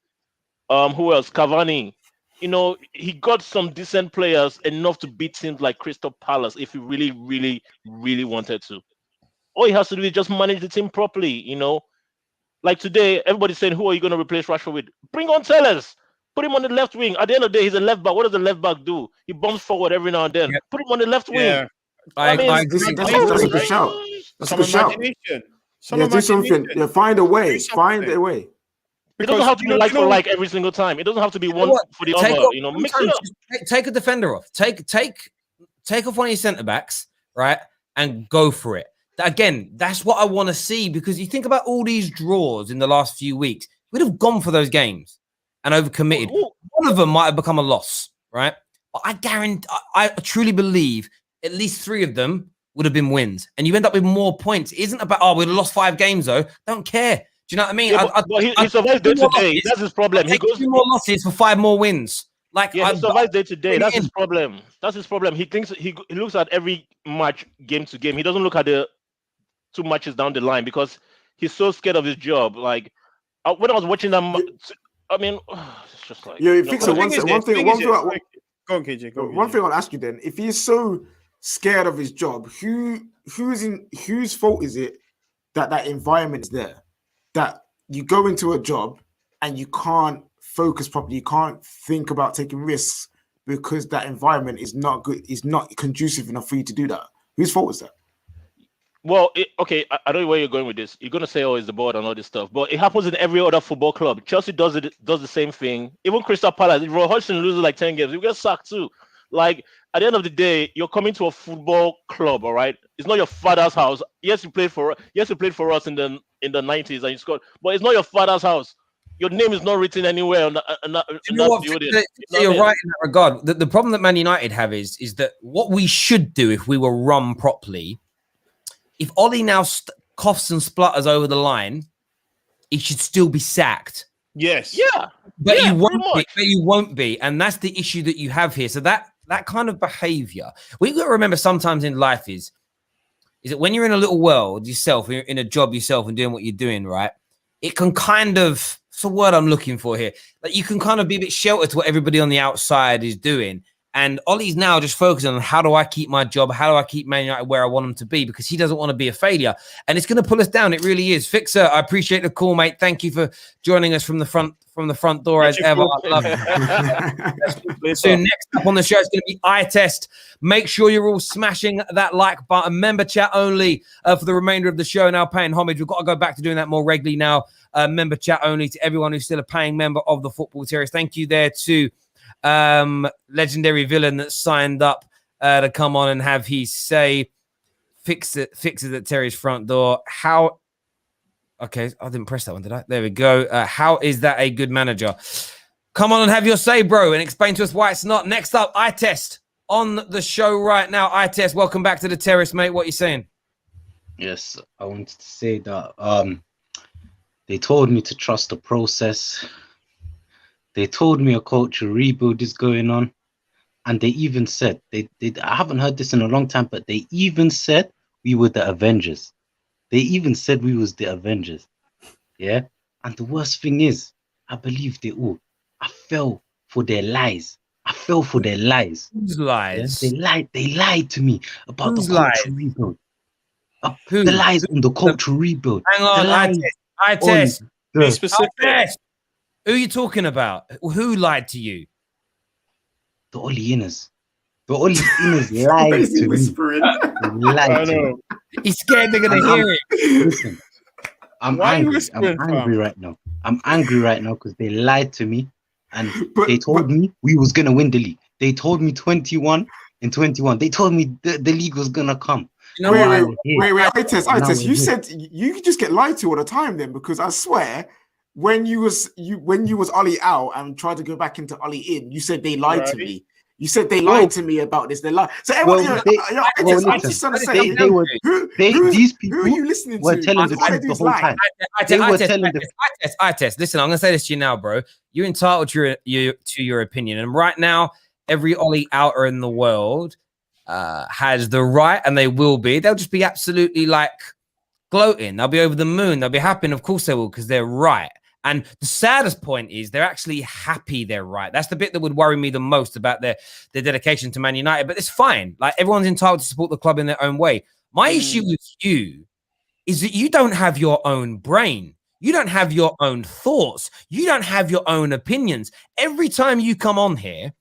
Who else? Cavani. He got some decent players, enough to beat teams like Crystal Palace if he really, really, really wanted to. All he has to do is just manage the team properly, Like today, everybody's saying, who are you going to replace Rashford with? Bring on Terrace. Put him on the left wing. At the end of the day, he's a left back. What does the left back do? He bumps forward every now and then. Yeah. Put him on the left wing. Yeah. I agree. Listen, that's a good shout. That's a good shout. Imagination. Yeah, do something. Yeah, find a way. Do something. Find a way. It doesn't have to be like for like every single time. It doesn't have to be one for the other. You know, mix it up. Take a defender off. Take off one of your centre backs, right, and go for it. Again, that's what I want to see, because you think about all these draws in the last few weeks. We'd have gone for those games and overcommitted. One of them might have become a loss, right? But I truly believe at least 3 of them would have been wins, and you end up with more points. It isn't about we'd have lost 5 games though. Don't care. Do you know what I mean? Yeah, but he survives day to day. That's his problem. He goes 2 more losses for 5 more wins. He survives day to day. That's his problem. That's his problem. He thinks he looks at every match game to game. He doesn't look at the 2 matches down the line because he's so scared of his job. Like when I was watching them, I mean, it's just like Fixer. One thing. Go on, KJ. One thing I'll ask you then: if he's so scared of his job, whose fault is it that environment's there? That you go into a job and you can't focus properly, you can't think about taking risks because that environment is not good, is not conducive enough for you to do that. Whose fault is that? Well, okay, I don't know where you're going with this. You're gonna say, "Oh, it's the board and all this stuff," but it happens in every other football club. Chelsea does the same thing. Even Crystal Palace, if Roy Hodgson loses like 10 games, you get sacked too. Like at the end of the day, you're coming to a football club, all right? It's not your father's house. Yes, you played for us in the 90s and you scored, but it's not your father's house. Your name is not written anywhere on that building. You're right in that regard. The problem that Man United have is that what we should do if we were run properly, if Ollie now coughs and splutters over the line, he should still be sacked. Yes. Yeah. But you won't be. And that's the issue that you have here. So that kind of behavior, we've got to remember sometimes in life is that when you're in a little world yourself, you're in a job yourself and doing what you're doing, right? It can kind of, what's the word I'm looking for here? Like you can kind of be a bit sheltered to what everybody on the outside is doing. And Ollie's now just focusing on how do I keep my job? How do I keep Man United where I want them to be? Because he doesn't want to be a failure. And it's going to pull us down. It really is. Fixer, I appreciate the call, mate. Thank you for joining us from the front door as ever. I love it. So next up on the show is going to be eye test. Make sure you're all smashing that like button. Member chat only for the remainder of the show. Now paying homage. We've got to go back to doing that more regularly now. Member chat only to everyone who's still a paying member of the Football Terrace. Thank you there to legendary villain that signed up to come on and have his say. Fixes at Terry's front door. How? Okay, I didn't press that one, did I? There we go. How is that a good manager? Come on and have your say, bro, and explain to us why it's not. Next up, eye test on the show right now. Eye test, welcome back to the Terrace, mate. What are you saying? Yes, I wanted to say that they told me to trust the process. They told me a culture rebuild is going on. And they even said, I haven't heard this in a long time, but they even said we were the Avengers. They even said we was the Avengers. Yeah? And the worst thing is, I believe they all. I fell for their lies. Whose lies? Yeah? They lied to me about Whose the culture rebuild. The lies on the culture rebuild. Hang on, eye test. Be specific. Who are you talking about? Who lied to you? The Oleouts. The Oleouts lied to me. They lied to me. He's scared they're going to hear it. Listen, I'm angry right now. I'm angry right now because they lied to me and they told me we was going to win the league. They told me 21 and 21. They told me the league was going to come. You know, wait, I test. You said you could just get lied to all the time then, because I swear when you was Ollie out and tried to go back into Ollie in, you said they lied to me. You said they lied to me about this. They lied. So everyone, I just want to say, these people who are you listening were to? telling the truth the whole time. I test. Listen, I'm going to say this to you now, bro. You're entitled to your opinion. And right now, every Ollie outer in the world has the right, and they will be. They'll just be absolutely like gloating. They'll be over the moon. They'll be happy. And of course they will, because they're right. And the saddest point is they're actually happy they're right. That's the bit that would worry me the most about their dedication to Man United. But it's fine. Like, everyone's entitled to support the club in their own way. My issue with you is that you don't have your own brain. You don't have your own thoughts. You don't have your own opinions. Every time you come on here,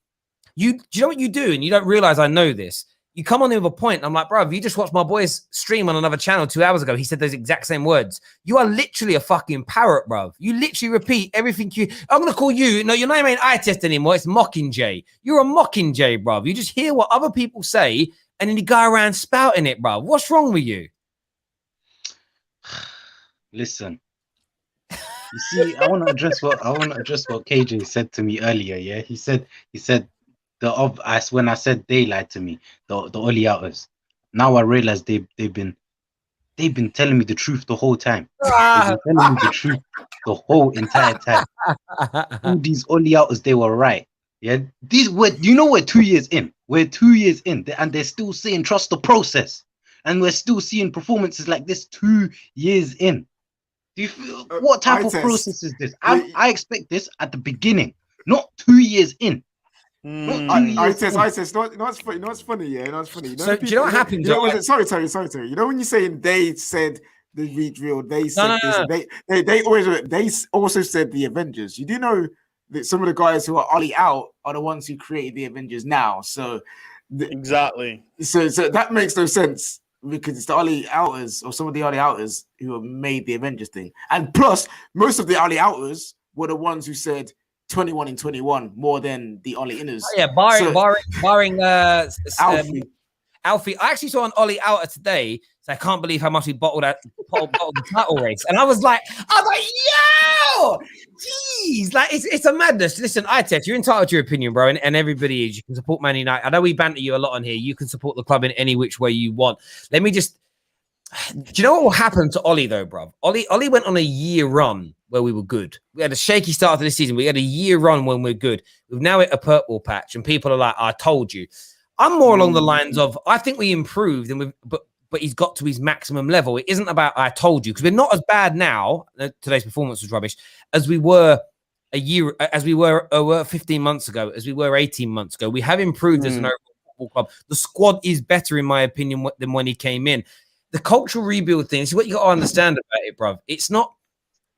do you know what you do? And you don't realize I know this. You come on here with a point. I'm like, bro, you just watched my boy's stream on another channel 2 hours ago. He said those exact same words. You are literally a fucking parrot, bro. You literally repeat everything I'm going to call you. No, your name ain't eye test anymore. It's Mockingjay. You're a Mockingjay, bro. You just hear what other people say and then you go around spouting it, bro. What's wrong with you? Listen. You see, I want to address what KJ said to me earlier. Yeah, he said when I said they lied to me, the OLEOUTers. Now I realize they've been telling me the truth the whole time. They've been telling me the truth the whole entire time. All these OLEOUTers, they were right. Yeah, we're 2 years in. We're 2 years in, and they're still saying trust the process, and we're still seeing performances like this 2 years in. Do you feel what type of process is this? I expect this at the beginning, not 2 years in. I says, no, it's funny. No, it's funny. Yeah, no, it's funny. You know, so do you know what happened? Sorry. You know when you're saying they said the real, they said this. They also said the Avengers. You do know that some of the guys who are OLEOUT are the ones who created the Avengers now. So exactly. So that makes no sense. Because it's the OLEOUTers or some of the OLEOUTers who have made the Avengers thing. And plus, most of the OLEOUTers were the ones who said 21 in 21 more than the OLE-inners. Oh, yeah, barring Alfie. I actually saw an OLEOUter today, so I can't believe how much he bottled the title race. And I was like, yo, jeez, like it's a madness. Listen, Itech, you're entitled to your opinion, bro, and everybody is. You can support Man United. I know we banter you a lot on here. You can support the club in any which way you want. Let me just. Do you know what will happen to Ollie though, bro? Ollie went on a year run where we were good. We had a shaky start to the season. We had a year run when we're good. We've now hit a purple patch, and people are like, "I told you." I'm more along the lines of I think we improved, and but he's got to his maximum level. It isn't about I told you, because we're not as bad now. Today's performance was rubbish as we were 15 months ago, as we were 18 months ago. We have improved as an overall football club. The squad is better, in my opinion, than when he came in. The cultural rebuild thing is what you got to understand about it, bro. It's not.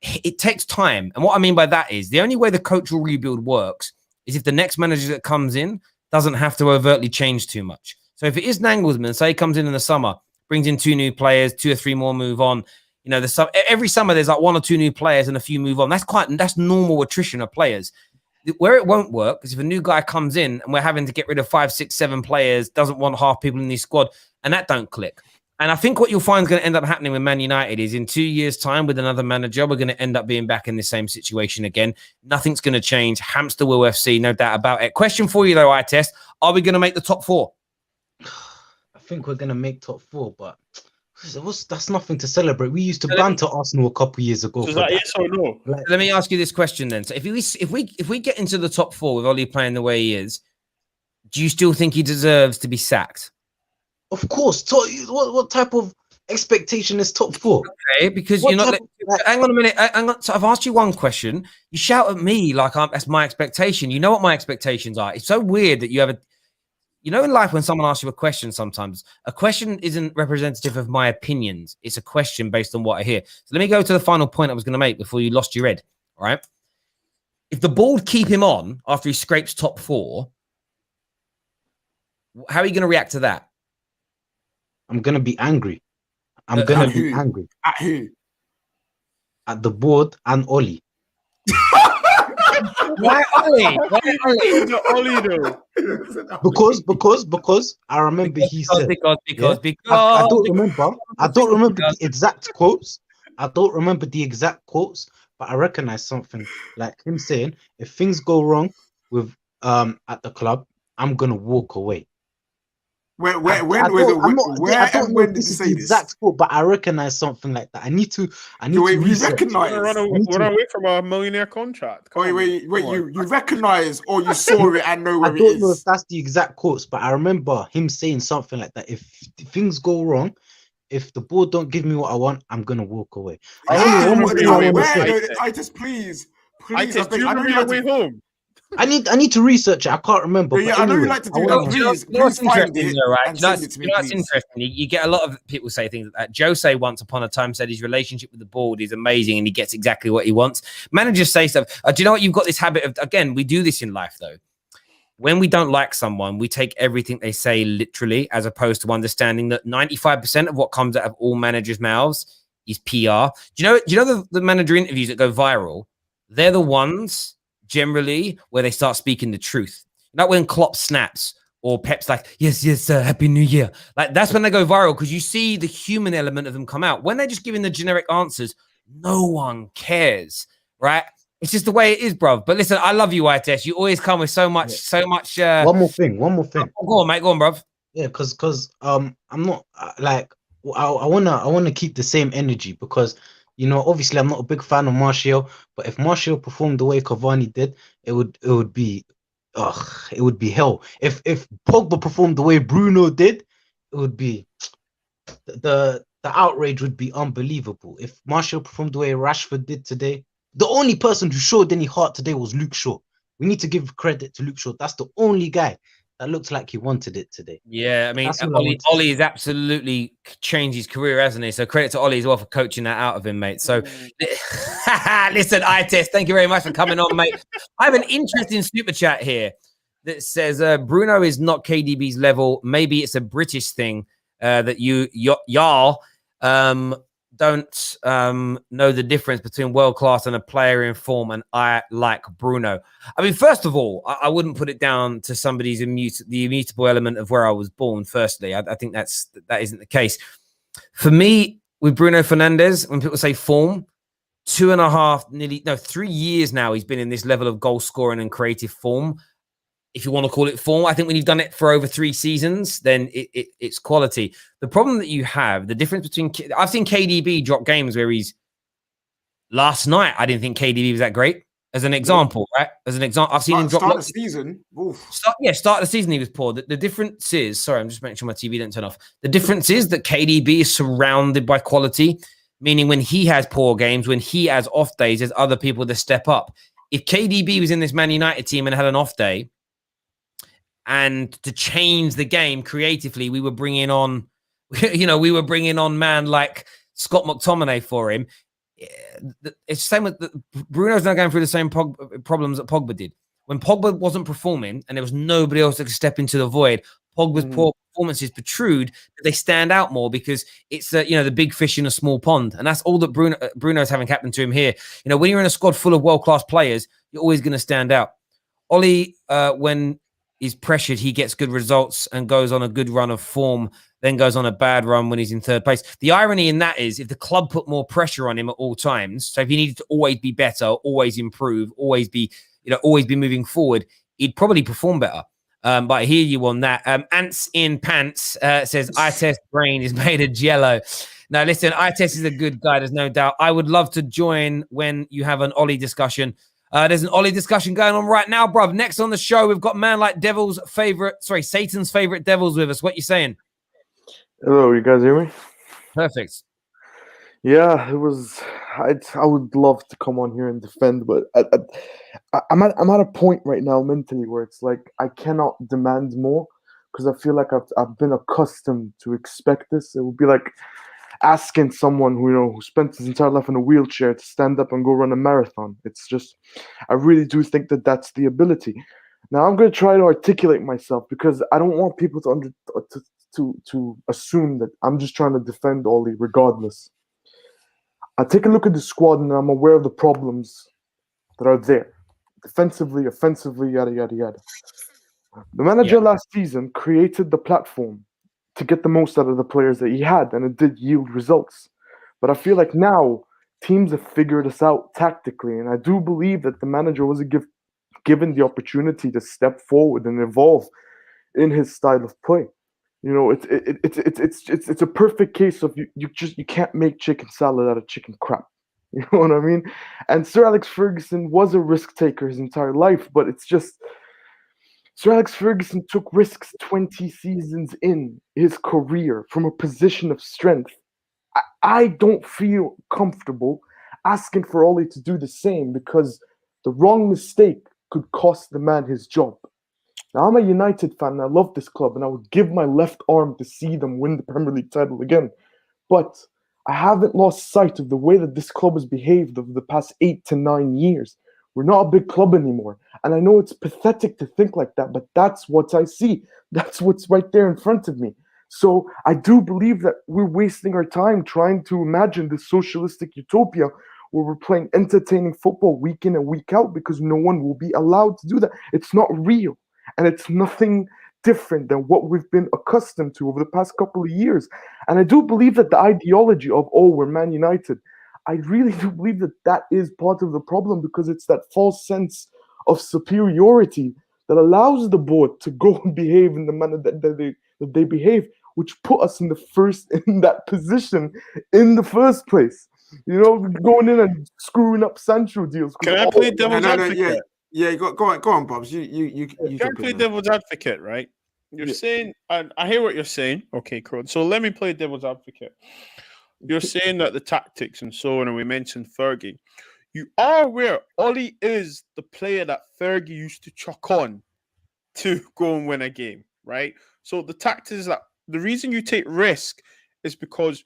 It takes time, and what I mean by that is the only way the cultural rebuild works is if the next manager that comes in doesn't have to overtly change too much. So if it is Nagelsmann, say he comes in the summer, brings in 2 new players, 2 or 3 more move on. You know, every summer there's like 1 or 2 new players and a few move on. That's normal attrition of players. Where it won't work is if a new guy comes in and we're having to get rid of 5, 6, 7 players, doesn't want half people in the squad, and that don't click. And I think what you'll find is going to end up happening with Man United is in 2 years' time with another manager, we're going to end up being back in the same situation again. Nothing's going to change. Hamster will FC, no doubt about it. Question for you, though, Itest. Are we going to make the top 4? I think we're going to make top 4, but that's nothing to celebrate. We used to banter Arsenal a couple years ago. So is that yes or no? Let me ask you this question then. So if we get into the top 4 with Ollie playing the way he is, do you still think he deserves to be sacked? Of course. So what type of expectation is top 4? Okay, because you're not. Hang on a minute. So I've asked you one question. You shout at me like that's my expectation. You know what my expectations are. It's so weird that you have a. You know, in life, when someone asks you a question, sometimes a question isn't representative of my opinions. It's a question based on what I hear. So let me go to the final point I was going to make before you lost your head. All right. If the board keep him on after he scrapes top 4, how are you going to react to that? I'm going to be angry. I'm going to be angry. At who? At the board and Ollie. Why Ollie? Ollie though? Because I remember he said because I don't remember the exact quotes. But I recognize something like him saying, if things go wrong with at the club, I'm gonna walk away. I don't know if this is the exact quote, but I recognize something like that. I need to recognize. Run away from a millionaire contract. Wait, you recognize or you saw it and know where it is? I don't know if that's the exact quotes, but I remember him saying something like that. If things go wrong, if the board don't give me what I want, I'm gonna walk away. I just please. I remember your way home. I need to research it. I can't remember. Yeah, but I know you anyway, like to I do wanna that. know. You know, Please, you know what's please find interesting, it though, right? and You know, send it to me, what's please. interesting? You get a lot of people say things like that. Jose once upon a time said his relationship with the board is amazing and he gets exactly what he wants. Managers say stuff. Do you know what? You've got this habit of, again, we do this in life, though. When we don't like someone, we take everything they say literally, as opposed to understanding that 95% of what comes out of all managers' mouths is PR. Do you know the manager interviews that go viral? They're the ones generally where they start speaking the truth. Like when Klopp snaps or Pep's like, yes, Happy New Year. Like that's when they go viral because you see the human element of them come out. When they're just giving the generic answers, no one cares, right? It's just the way it is, bro. But listen, I love you, ITS. You always come with so much. One more thing. Go on, mate. Go on, bro. Yeah, because I'm not like I wanna keep the same energy because obviously I'm not a big fan of Martial, but if Martial performed the way Cavani did, it would be hell. If Pogba performed the way Bruno did, it would be the outrage would be unbelievable. If Martial performed the way Rashford did today, the only person who showed any heart today was Luke Shaw. We need to give credit to Luke Shaw. That's the only guy that looked like he wanted it today. Yeah, I mean, That's all I want to Ollie has absolutely changed his career, hasn't he? So credit to Ollie as well for coaching that out of him, mate. So listen, ITS, thank you very much for coming on, mate. I have an interesting super chat here that says Bruno is not KDB's level. Maybe it's a British thing that y'all don't know the difference between world class and a player in form, and I like Bruno. I mean, first of all, I wouldn't put it down to somebody's the immutable element of where I was born. Firstly, I think that isn't the case for me with Bruno Fernandes. When people say form, 3 years now he's been in this level of goal scoring and creative form. If you want to call it form, I think when you've done it for over 3 seasons, then it's quality. The problem that you have, the difference between I've seen KDB drop games where last night I didn't think KDB was that great. As an example, right? As an example, I've seen him drop. Start the season. Start of the season he was poor. The difference is, sorry, I'm just making sure my TV didn't turn off. The difference is that KDB is surrounded by quality, meaning when he has poor games, when he has off days, there's other people that step up. If KDB was in this Man United team and had an off day, and to change the game creatively, we were bringing on, man like Scott McTominay for him. It's the same with Bruno's now going through the same problems that Pogba did. When Pogba wasn't performing and there was nobody else that could step into the void, Pogba's poor performances protrude, but they stand out more because it's the big fish in a small pond, and that's all that Bruno's having happened to him here. When you're in a squad full of world-class players, you're always going to stand out. Ollie, when he's pressured, he gets good results and goes on a good run of form, then goes on a bad run when he's in third place. The irony in that is if the club put more pressure on him at all times, so if he needed to always be better, always improve, always be moving forward, he'd probably perform better. But I hear you on that. Ants in Pants says, ITES brain is made of jello. Now, listen, ITES is a good guy, there's no doubt. I would love to join when you have an Ollie discussion. There's an Ollie discussion going on right now, bruv. Next on the show, we've got man like Satan's favorite devils with us. What you saying? Hello, you guys hear me? Perfect. Yeah, it was. I would love to come on here and defend, but I'm at a point right now mentally where it's like I cannot demand more because I feel like I've been accustomed to expect this. It would be like asking someone who spent his entire life in a wheelchair to stand up and go run a marathon. It's just, I really do think that that's the ability. Now I'm going to try to articulate myself because I don't want people to assume that I'm just trying to defend Ollie regardless. I take a look at the squad and I'm aware of the problems that are there. Defensively, offensively, yada, yada, yada. The manager last season created the platform to get the most out of the players that he had, and it did yield results. But I feel like now teams have figured us out tactically, and I do believe that the manager wasn't given the opportunity to step forward and evolve in his style of play. It's a perfect case of you can't make chicken salad out of chicken crap. You know what I mean? And Sir Alex Ferguson was a risk taker his entire life, but it's just Sir Alex Ferguson took risks 20 seasons in his career from a position of strength. I don't feel comfortable asking for Ollie to do the same because the wrong mistake could cost the man his job. Now, I'm a United fan and I love this club, and I would give my left arm to see them win the Premier League title again. But I haven't lost sight of the way that this club has behaved over the past 8 to 9 years. We're not a big club anymore. And I know it's pathetic to think like that, but that's what I see. That's what's right there in front of me. So I do believe that we're wasting our time trying to imagine this socialistic utopia where we're playing entertaining football week in and week out because no one will be allowed to do that. It's not real. And it's nothing different than what we've been accustomed to over the past couple of years. And I do believe that the ideology of, oh, we're Man United, I really do believe that that is part of the problem, because it's that false sense of superiority that allows the board to go and behave in the manner that they behave, which put us in that position in the first place. You know, going in and screwing up Sancho deals. Can I play devil's advocate? Yeah, go on, Bobs. You can play devil's advocate, right? You're saying, and I hear what you're saying. Okay, cool. So let me play devil's advocate. You're saying that the tactics and so on, and we mentioned Fergie. You are aware Ole is the player that Fergie used to chuck on to go and win a game, right? So the tactics that the reason you take risk is because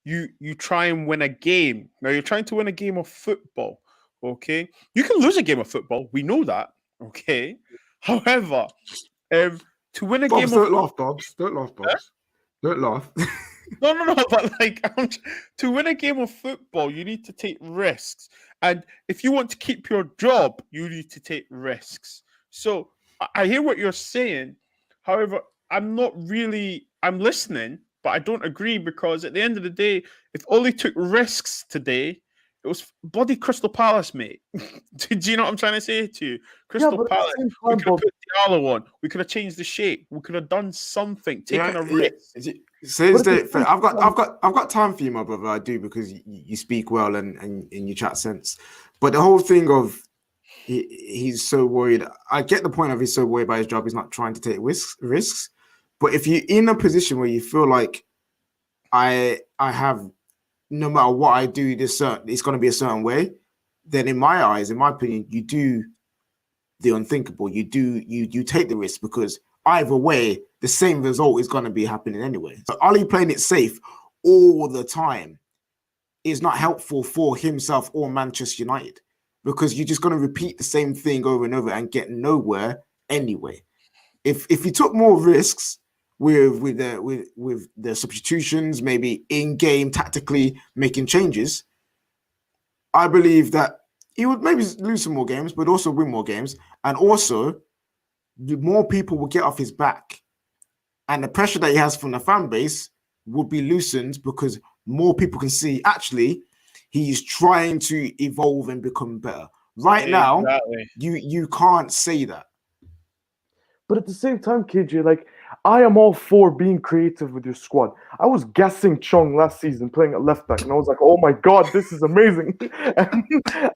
you try and win a game. Now you're trying to win a game of football. Okay, you can lose a game of football. We know that. Okay, however, to win a game, don't laugh, Bobs. Don't laugh, Bobs. Huh? Don't laugh. No. But like, to win a game of football, you need to take risks, and if you want to keep your job, you need to take risks. So I hear what you're saying. However, I'm listening, but I don't agree, because at the end of the day, if Ole took risks today, it was bloody Crystal Palace, mate. Do you know what I'm trying to say to you? Crystal Palace. We could have put Diallo on. We could have changed the shape. We could have done something, taken a risk. I've got time for you, my brother. I do, because you speak well and you chat sense. But the whole thing of he's so worried. I get the point of he's so worried about his job. He's not trying to take risks. But if you're in a position where you feel like I have, no matter what I do, it's going to be a certain way, then in my eyes, in my opinion, you do the unthinkable. You take the risk, because either way, the same result is going to be happening anyway. So Ole playing it safe all the time is not helpful for himself or Manchester United, because you're just going to repeat the same thing over and over and get nowhere anyway. If you took more risks with the substitutions, maybe in-game tactically making changes, I believe that he would maybe lose some more games, but also win more games. And also, more people will get off his back. And the pressure that he has from the fan base would be loosened, because more people can see, actually, he's trying to evolve and become better. Right now, you can't say that. But at the same time, KJ, like, I am all for being creative with your squad. I was guessing Chung last season playing at left back, and I was like, oh my God, this is amazing. And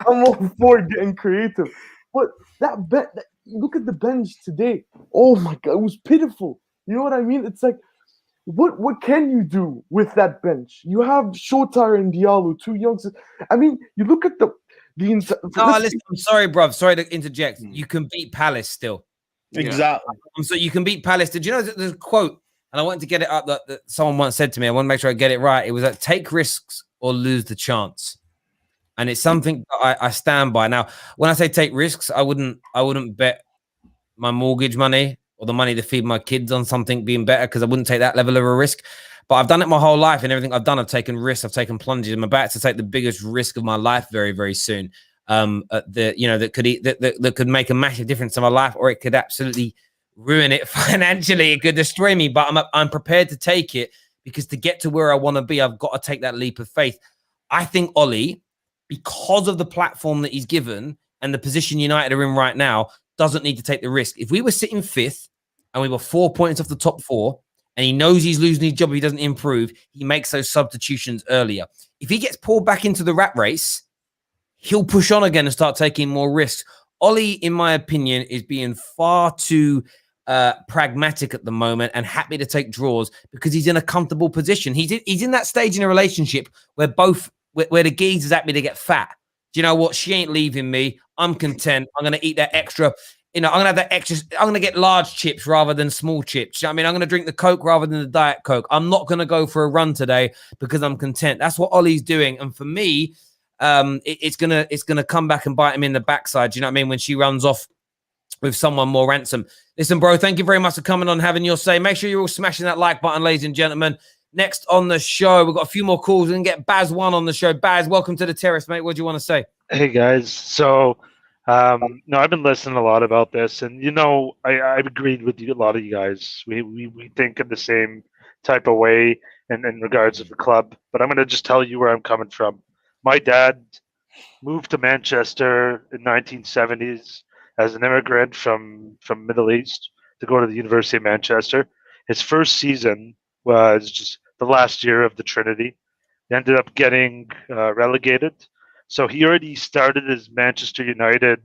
I'm all for getting creative. But look at the bench today. Oh my God, it was pitiful. You know what I mean? It's like, what can you do with that bench? You have Shotar and Diallo, two youngsters. I mean, you look at listen, I'm sorry, bruv. Sorry to interject. You can beat Palace still. Exactly. So you can beat Palace. Did you know there's a quote, and I wanted to get it up that someone once said to me. I want to make sure I get it right. It was that take risks or lose the chance, and it's something that I stand by. Now, when I say take risks, I wouldn't bet my mortgage money or the money to feed my kids on something being better, because I wouldn't take that level of a risk. But I've done it my whole life, and everything I've done, I've taken risks. I've taken plunges. I'm about to take the biggest risk of my life very, very soon. That could make a massive difference in my life, or it could absolutely ruin it financially. It could destroy me, but I'm prepared to take it, because to get to where I want to be, I've got to take that leap of faith. I think Ole, because of the platform that he's given and the position United are in right now, doesn't need to take the risk. If we were sitting fifth and we were 4 points off the top four, and he knows he's losing his job if he doesn't improve, he makes those substitutions earlier. If he gets pulled back into the rat race, he'll push on again and start taking more risks. Ole, in my opinion, is being far too pragmatic at the moment and happy to take draws, because he's in a comfortable position. He's in that stage in a relationship where the geese is happy to get fat. Do you know what? She ain't leaving me. I'm content. I'm going to eat that extra. I'm going to have that extra. I'm going to get large chips rather than small chips. I mean, I'm going to drink the Coke rather than the Diet Coke. I'm not going to go for a run today because I'm content. That's what Ollie's doing. And for me, it's gonna come back and bite him in the backside. Do you know what I mean? When she runs off with someone more ransom. Listen, bro, thank you very much for coming on, having your say. Make sure you're all smashing that like button, ladies and gentlemen. Next on the show, we've got a few more calls. We can get Baz1 on the show. Baz, welcome to the Terrace, mate. What do you want to say? Hey, guys. So, no, I've been listening a lot about this, and, I've agreed with you, a lot of you guys. We think in the same type of way in regards to the club, but I'm going to just tell you where I'm coming from. My dad moved to Manchester in 1970s as an immigrant from Middle East to go to the University of Manchester. His first season was just the last year of the Trinity. He ended up getting relegated. So he already started his Manchester United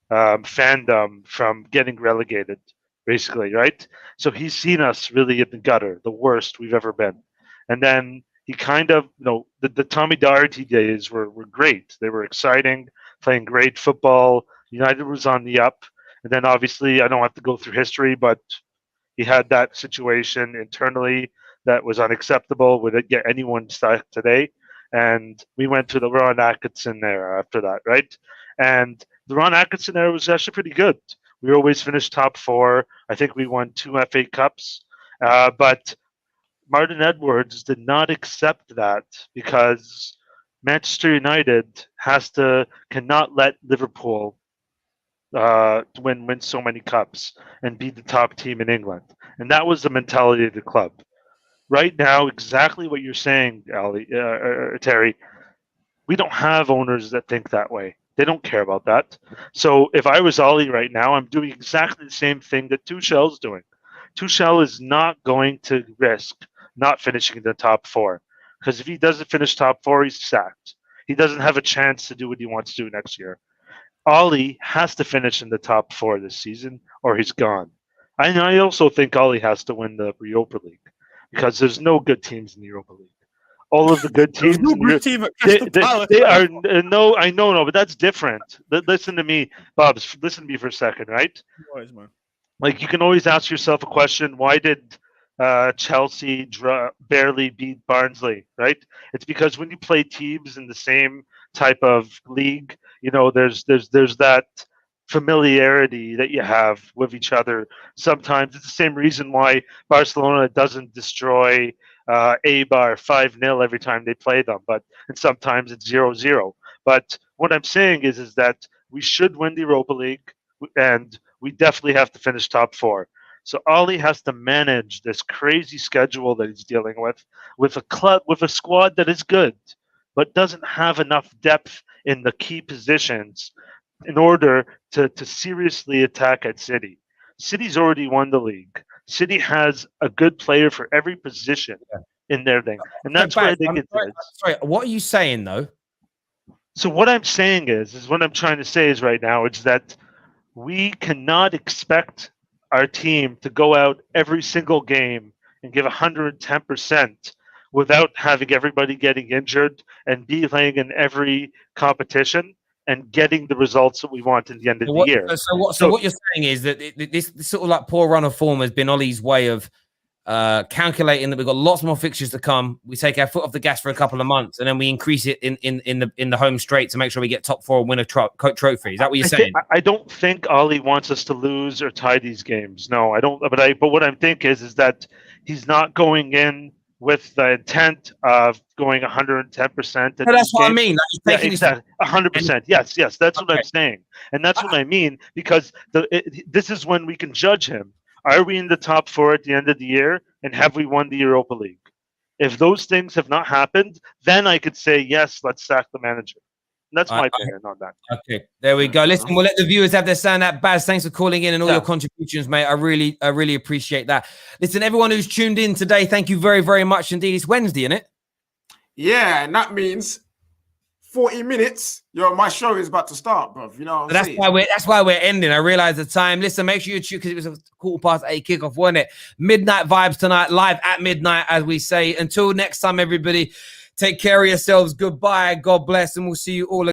fandom from getting relegated, basically, right? So he's seen us really in the gutter, the worst we've ever been. And then he kind of, the Tommy Doherty days were great. They were exciting, playing great football. United was on the up. And then obviously, I don't have to go through history, but he had that situation internally that was unacceptable. Would it get anyone stuck today? And we went to the Ron Atkinson era after that, right? And the Ron Atkinson era was actually pretty good. We always finished top 4. I think we won 2 FA Cups. But Martin Edwards did not accept that because Manchester United cannot let Liverpool win so many cups and be the top team in England. And that was the mentality of the club. Right now, exactly what you're saying, Terry, we don't have owners that think that way. They don't care about that. So if I was Ollie right now, I'm doing exactly the same thing that Tuchel's doing. Tuchel is not going to risk not finishing in the top 4. Because if he doesn't finish top 4, he's sacked. He doesn't have a chance to do what he wants to do next year. Ollie has to finish in the top 4 this season, or he's gone. I also think Ollie has to win the Europa League because there's no good teams in the Europa League. All of the good teams, they are no. I know, but that's different. Listen to me, Bob. Listen to me for a second, right? Always, man. Like you can always ask yourself a question: why did Chelsea barely beat Barnsley? Right? It's because when you play teams in the same type of league, there's that familiarity that you have with each other. Sometimes it's the same reason why Barcelona doesn't destroy Eibar 5-0 every time they play them, and sometimes it's 0-0. But what I'm saying is that we should win the Europa League, and we definitely have to finish top 4. So Ollie has to manage this crazy schedule that he's dealing with a squad that is good, but doesn't have enough depth in the key positions in order to seriously attack at City. City's already won the league. City has a good player for every position in their thing. And that's where I think it is. Sorry, what are you saying, though? So what I'm saying is what I'm trying to say is right now is that we cannot expect our team to go out every single game and give 110% without having everybody getting injured and be playing in every competition and getting the results that we want in the end of the year. So what you're saying is that this sort of like poor run of form has been Ollie's way of calculating that we've got lots more fixtures to come. We take our foot off the gas for a couple of months, and then we increase it in the home straight to make sure we get top 4 and win a trophy. Is that what you're saying? I don't think Ollie wants us to lose or tie these games. No, I don't. But what I think is that he's not going in with the intent of going 110%. No, that's what I mean. Like he's taking 100%. Yes, that's what I'm saying. And that's what I mean, because this is when we can judge him. Are we in the top 4 at the end of the year, and have we won the Europa League? If those things have not happened, then I could say, yes, let's sack the manager. And that's my opinion on that. Okay, there we go. Listen, we'll let the viewers have their say on that. Baz, thanks for calling in and all your contributions, mate. I really appreciate that. Listen, everyone who's tuned in today, thank you very, very much indeed. It's Wednesday, isn't it? Yeah, and that means 40 minutes. My show is about to start, bro. You know what I'm saying? That's why we're ending. I realize the time. Listen, make sure you tune, because it was a 8:15 kickoff, wasn't it? Midnight vibes tonight, live at midnight, as we say. Until next time, everybody, take care of yourselves. Goodbye. God bless, and we'll see you all again.